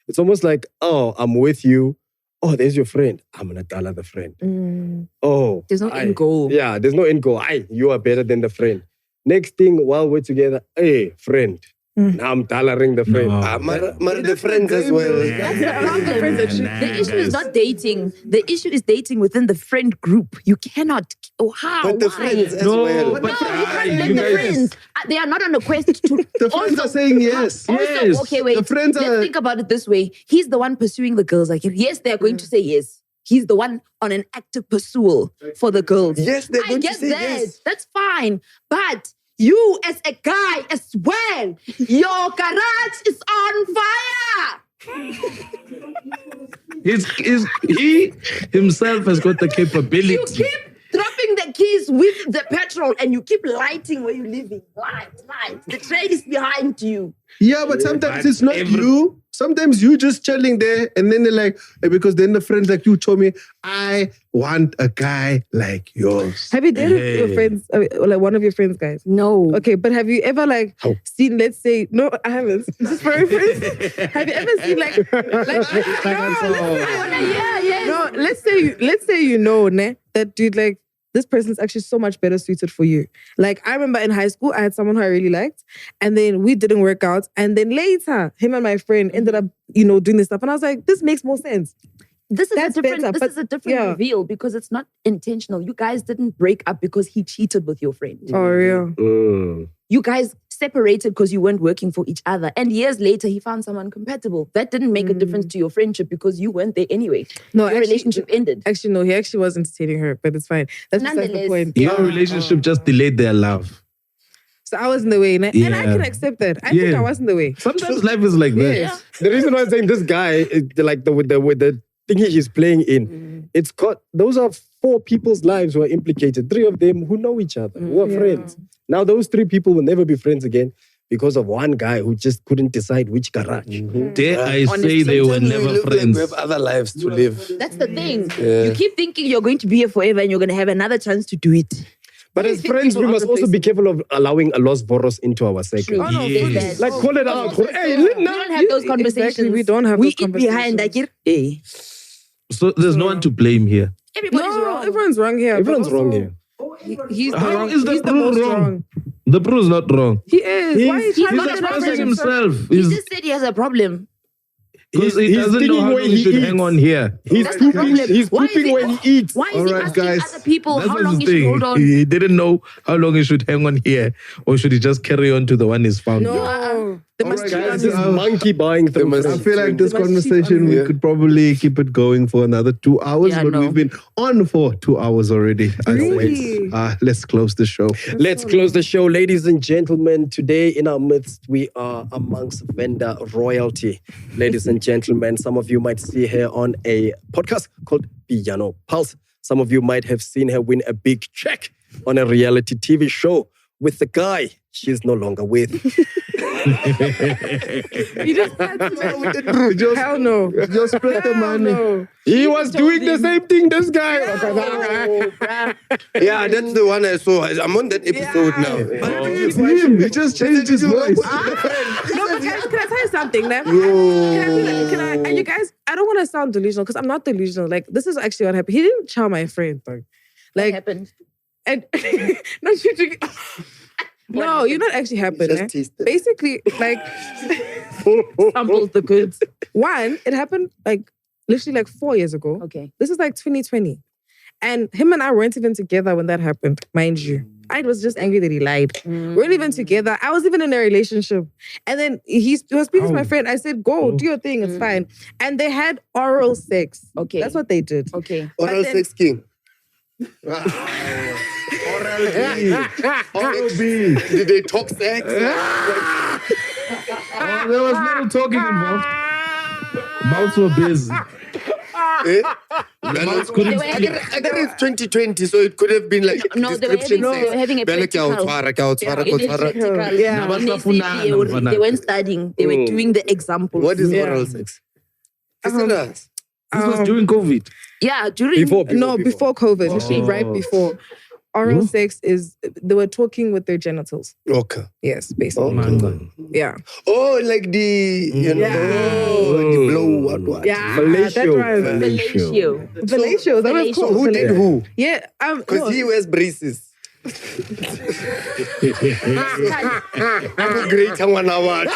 [SPEAKER 8] It's almost like, oh, I'm with you. Oh, there's your friend. I'm gonna tell her the friend. Oh,
[SPEAKER 6] there's no end goal.
[SPEAKER 8] Yeah, there's no end goal. You are better than the friend. Next thing, while we're together, hey, friend. Now I'm tolerating the friend.
[SPEAKER 9] The friends as well.
[SPEAKER 6] That's the problem. The issue is not dating. The issue is dating within the friend group. You cannot. Oh, how?
[SPEAKER 9] But the friends as well.
[SPEAKER 6] But no, you can't let the friends. They are not on a quest to.
[SPEAKER 2] The friends are saying yes.
[SPEAKER 6] Also, okay, wait.
[SPEAKER 2] The friends
[SPEAKER 6] Let's
[SPEAKER 2] are.
[SPEAKER 6] think about it this way. He's the one pursuing the girls. Like, yes, they are going to say yes. He's the one on an active pursuit for the girls.
[SPEAKER 9] Yes, they're going to say
[SPEAKER 6] that.
[SPEAKER 9] yes.
[SPEAKER 6] That's fine. But you as a guy as well, your garage is on fire.
[SPEAKER 5] He himself has got the capability.
[SPEAKER 6] You keep dropping the keys with the petrol and you keep lighting where you're living. Light. The train is behind you.
[SPEAKER 2] Yeah, but sometimes it's not you. Sometimes you just chilling there and then they're like, because then the friends like you told me, I want a guy like yours.
[SPEAKER 3] Have you dated your friends, like one of your friends, guys?
[SPEAKER 6] No.
[SPEAKER 3] Okay, but have you ever seen, let's say, no, I haven't. Just for reference. Have you ever seen let's say you know, ne, that dude, like, this person's actually so much better suited for you. Like, I remember in high school, I had someone who I really liked, and then we didn't work out. And then later, him and my friend ended up, doing this stuff. And I was like, this makes more sense.
[SPEAKER 6] This is a different reveal because it's not intentional. You guys didn't break up because he cheated with your friend.
[SPEAKER 3] Oh, real.
[SPEAKER 6] You guys separated because you weren't working for each other. And years later, he found someone compatible. That didn't make a difference to your friendship because you weren't there anyway.
[SPEAKER 3] No,
[SPEAKER 6] your relationship ended.
[SPEAKER 3] Actually, no, he actually was entertaining her, but it's fine. That's besides the point.
[SPEAKER 5] Your relationship just delayed their love.
[SPEAKER 3] So I was in the way, and I can accept that. I think I was in the way.
[SPEAKER 5] Sometimes life is like that.
[SPEAKER 3] Yeah.
[SPEAKER 8] The reason why I'm saying this guy is like with the thing he's playing in, it's got those are 4 people's lives who are implicated. 3 of them who know each other, who are friends. Now those 3 people will never be friends again because of one guy who just couldn't decide which garage.
[SPEAKER 5] Dare I say they were never friends.
[SPEAKER 9] We have other lives to live.
[SPEAKER 6] That's the thing.
[SPEAKER 9] Yeah.
[SPEAKER 6] You keep thinking you're going to be here forever and you're going to have another chance to do it.
[SPEAKER 8] But as friends, we must also be careful of allowing a Los Boros into our circle.
[SPEAKER 6] Oh, no, yes.
[SPEAKER 8] Like call it out. Hey,
[SPEAKER 6] we don't have those conversations.
[SPEAKER 3] Exactly, we don't have
[SPEAKER 6] we
[SPEAKER 3] those conversations.
[SPEAKER 6] behind like,
[SPEAKER 5] So there's no one to blame here.
[SPEAKER 6] Everybody's wrong.
[SPEAKER 3] Everyone's wrong here.
[SPEAKER 8] Everyone's wrong here.
[SPEAKER 3] He's the
[SPEAKER 5] How
[SPEAKER 3] wrong.
[SPEAKER 5] is the
[SPEAKER 3] He's the
[SPEAKER 5] Brew
[SPEAKER 3] most
[SPEAKER 5] wrong?
[SPEAKER 3] wrong.
[SPEAKER 5] The Brew is not wrong.
[SPEAKER 3] He is. Why is
[SPEAKER 6] he's
[SPEAKER 3] he
[SPEAKER 6] not
[SPEAKER 5] expressing himself.
[SPEAKER 6] He just said he has a problem.
[SPEAKER 5] Because he doesn't know how long he should hang on here.
[SPEAKER 8] He's pooping when he eats.
[SPEAKER 6] Why is he asking other people
[SPEAKER 5] That's
[SPEAKER 6] how
[SPEAKER 5] what's
[SPEAKER 6] long
[SPEAKER 5] the
[SPEAKER 6] he should
[SPEAKER 5] thing.
[SPEAKER 6] hold on?
[SPEAKER 5] He didn't know how long he should hang on here, or should he just carry on to the one he's found?
[SPEAKER 3] No. They must cheat on
[SPEAKER 8] This
[SPEAKER 3] him.
[SPEAKER 8] monkey buying things.
[SPEAKER 2] I feel like this conversation, we could probably keep it going for another 2 hours, but we've been on for 2 hours already.
[SPEAKER 3] Really?
[SPEAKER 2] Let's close the show.
[SPEAKER 8] Let's close the show, ladies and gentlemen. Today in our midst, we are amongst vendor royalty. Ladies and gentlemen, some of you might see her on a podcast called Piano Pulse. Some of you might have seen her win a big check on a reality TV show with the guy she's no longer with.
[SPEAKER 3] You just had to hell no.
[SPEAKER 2] Just split the money.
[SPEAKER 8] He was doing the same thing, this guy.
[SPEAKER 9] Yeah, that's the one I saw. I'm on that episode now.
[SPEAKER 2] It's him. He just changed his voice.
[SPEAKER 3] No, but guys, can I tell you something? Can I, and you guys, I don't want to sound delusional because I'm not delusional. Like, this is actually what happened. He didn't chow my friend, though. Like,
[SPEAKER 6] What happened?
[SPEAKER 3] and not you drink. No, you know what actually happened.
[SPEAKER 9] Just
[SPEAKER 3] Eh?
[SPEAKER 9] taste it.
[SPEAKER 3] Basically, like,
[SPEAKER 6] Sampled the goods.
[SPEAKER 3] one, it happened like literally like 4 years ago.
[SPEAKER 6] Okay.
[SPEAKER 3] This is like 2020. And him and I weren't even together when that happened, mind you. I was just angry that he lied. We weren't even together. I was even in a relationship. And then he was speaking to my friend. I said, go, do your thing. It's fine. And they had oral sex.
[SPEAKER 6] Okay.
[SPEAKER 3] That's what they did.
[SPEAKER 6] Okay.
[SPEAKER 9] Oral sex king.
[SPEAKER 2] Oral B.
[SPEAKER 9] Did they talk sex?
[SPEAKER 5] There was little talking involved. Mouths were busy.
[SPEAKER 9] Mouths couldn't I think it's 2020, so it could have been like
[SPEAKER 6] No, they were having a practical.
[SPEAKER 3] Yeah.
[SPEAKER 6] And they said they weren't studying. They were doing the examples.
[SPEAKER 9] What is oral sex?
[SPEAKER 5] This was during COVID.
[SPEAKER 6] Yeah, during...
[SPEAKER 8] Before
[SPEAKER 3] COVID. Actually, right before. Oral sex is, they were talking with their genitals.
[SPEAKER 9] Okay.
[SPEAKER 3] Yes, basically. Yeah.
[SPEAKER 9] Oh, like the, you know, the blow, what?
[SPEAKER 3] Yeah,
[SPEAKER 8] Fellatio.
[SPEAKER 3] that's right.
[SPEAKER 6] Fellatio.
[SPEAKER 3] Fellatio, that was called.
[SPEAKER 9] Who did who?
[SPEAKER 3] Yeah.
[SPEAKER 9] Because he wears braces. I'm a great one award.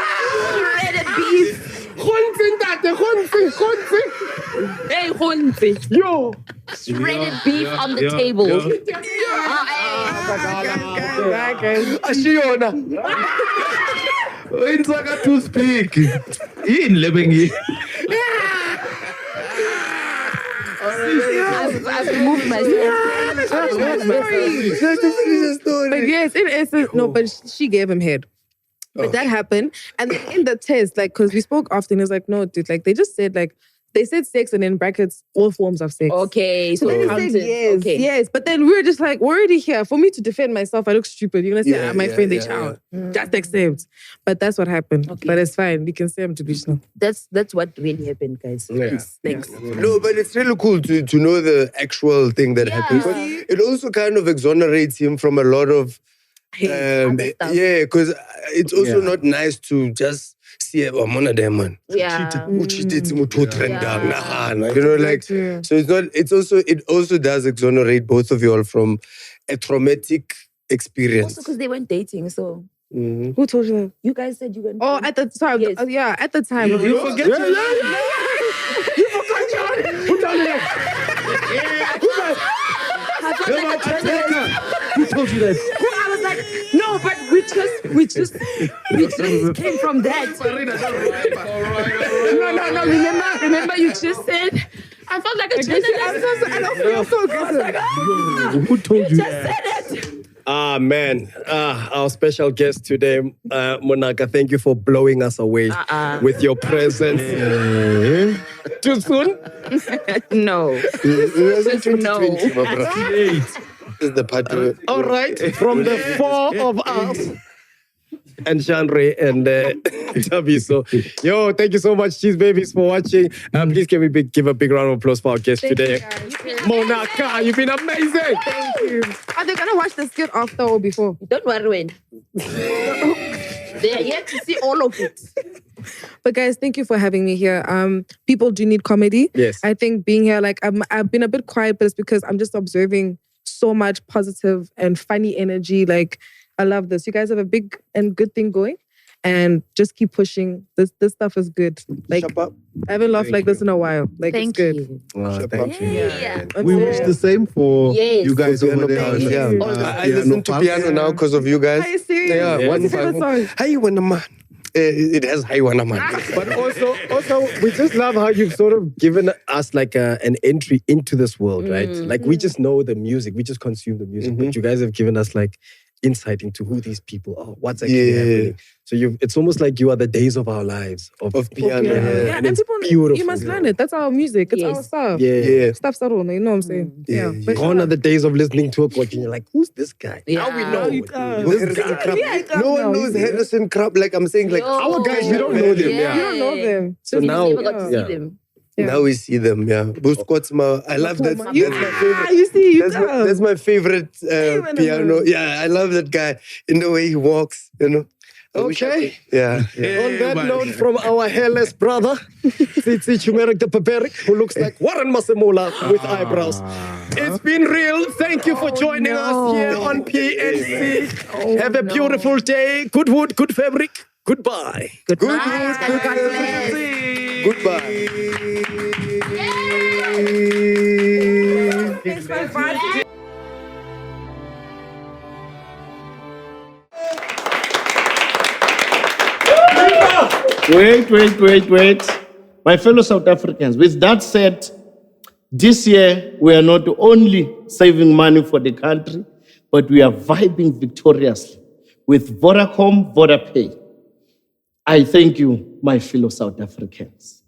[SPEAKER 6] Shredded beef. Hey, Hunzi.
[SPEAKER 8] Yo.
[SPEAKER 6] Shredded beef on the table.
[SPEAKER 8] Ashiona.
[SPEAKER 5] It's like a toothpick. He ain't living here.
[SPEAKER 6] I've removed myself.
[SPEAKER 3] But yes, in essence, no, but she gave him head. But that happened. And then in the test, like, because we spoke often, it's like, no, dude, like, they just said, like, they said sex and in brackets, all forms of sex.
[SPEAKER 6] Okay, so
[SPEAKER 3] then
[SPEAKER 6] it
[SPEAKER 3] they
[SPEAKER 6] counted.
[SPEAKER 3] said yes,
[SPEAKER 6] Okay.
[SPEAKER 3] yes. But then we were just like, we're already here. For me to defend myself, I look stupid. You're going to say, my friend, they child. Just accept. But that's what happened.
[SPEAKER 6] Okay.
[SPEAKER 3] But it's fine. You can say I'm delusional.
[SPEAKER 6] That's what really happened, guys. Thanks.
[SPEAKER 9] No, but it's really cool to know the actual thing that happened. But it also kind of exonerates him from a lot of because it's also not nice to just see a man man.
[SPEAKER 6] Yeah.
[SPEAKER 9] You know, like so it also does exonerate both of you all from a traumatic experience.
[SPEAKER 6] Also because they weren't dating, so
[SPEAKER 3] Who told you that?
[SPEAKER 6] you guys said you went.
[SPEAKER 3] Oh, at the time. Yeah, at the time.
[SPEAKER 5] You forget.
[SPEAKER 8] You forgot, John. Who told you that?
[SPEAKER 6] Who told you that? I was like, no, but we just came from that. No. Remember, you just said. I felt like a journalist.
[SPEAKER 8] Who told you?
[SPEAKER 6] Just said it.
[SPEAKER 8] Ah, man. Our special guest today, Munaka, thank you for blowing us away with your presence. Too soon?
[SPEAKER 6] No.
[SPEAKER 9] It wasn't 2020, my brother.
[SPEAKER 8] This
[SPEAKER 9] is the part where...
[SPEAKER 8] All right, from the four of us, and Chandre and Tabiso. Yo, thank you so much, Cheese Babies, for watching. Please can we give a big round of applause for our guest today. Munaka, you've been amazing.
[SPEAKER 3] Thank you. Are they going to watch the skit after or before?
[SPEAKER 6] Don't worry, when. They are yet to see all of it.
[SPEAKER 3] But guys, thank you for having me here. People do need comedy.
[SPEAKER 8] Yes.
[SPEAKER 3] I think being here, like, I've been a bit quiet, but it's because I'm just observing so much positive and funny energy. Like, I love this. You guys have a big and good thing going, and just keep pushing. This stuff is good. Like, I haven't laughed like this in a while. Like, it's good.
[SPEAKER 2] Thank you.
[SPEAKER 6] Yeah.
[SPEAKER 2] We wish the same for
[SPEAKER 6] Yes.
[SPEAKER 2] you guys over there.
[SPEAKER 9] I listen to piano now because of you guys.
[SPEAKER 3] Are you serious?
[SPEAKER 9] Yeah,
[SPEAKER 3] What's your favorite song?
[SPEAKER 9] Hi, wanna man. It has hi, wanna man.
[SPEAKER 8] But also, we just love how you've sort of given us like an entry into this world, right? Like, we just know the music, we just consume the music, but you guys have given us like insight into who these people are, what's actually happening. So it's almost like you are the days of our lives of piano.
[SPEAKER 3] Yeah,
[SPEAKER 8] And it's
[SPEAKER 3] people,
[SPEAKER 8] beautiful.
[SPEAKER 3] you must learn it. That's our music. It's our stuff.
[SPEAKER 8] Yeah.
[SPEAKER 3] Stuff started, you know what I'm saying? Yeah. But
[SPEAKER 8] Gone are the days of listening to a coach and you're like, who's this guy? Now we know.
[SPEAKER 9] Harrison Krab. No one knows Harrison Krab. Like I'm saying, like
[SPEAKER 8] our guys, we don't know them.
[SPEAKER 3] You don't know them.
[SPEAKER 8] So now,
[SPEAKER 6] never got to see them.
[SPEAKER 9] Now we see them, yeah. Buskotsma, I love that. That's my favorite.
[SPEAKER 3] You see,
[SPEAKER 9] That's my favorite piano. Yeah, I love that guy in the way he walks, you know.
[SPEAKER 8] Okay.
[SPEAKER 9] Yeah.
[SPEAKER 8] On that note, from our hairless brother, Tsitsi Chumerik the Paperic, who looks like Warren Masemola with eyebrows. It's been real. Thank you for joining us here on PNC. Have a beautiful day. Good wood, good fabric. Goodbye.
[SPEAKER 6] Good
[SPEAKER 9] wood,
[SPEAKER 6] night.
[SPEAKER 9] Goodbye.
[SPEAKER 1] Wait. My fellow South Africans, with that said, this year we are not only saving money for the country, but we are vibing victoriously with VodaPay. I thank you, my fellow South Africans.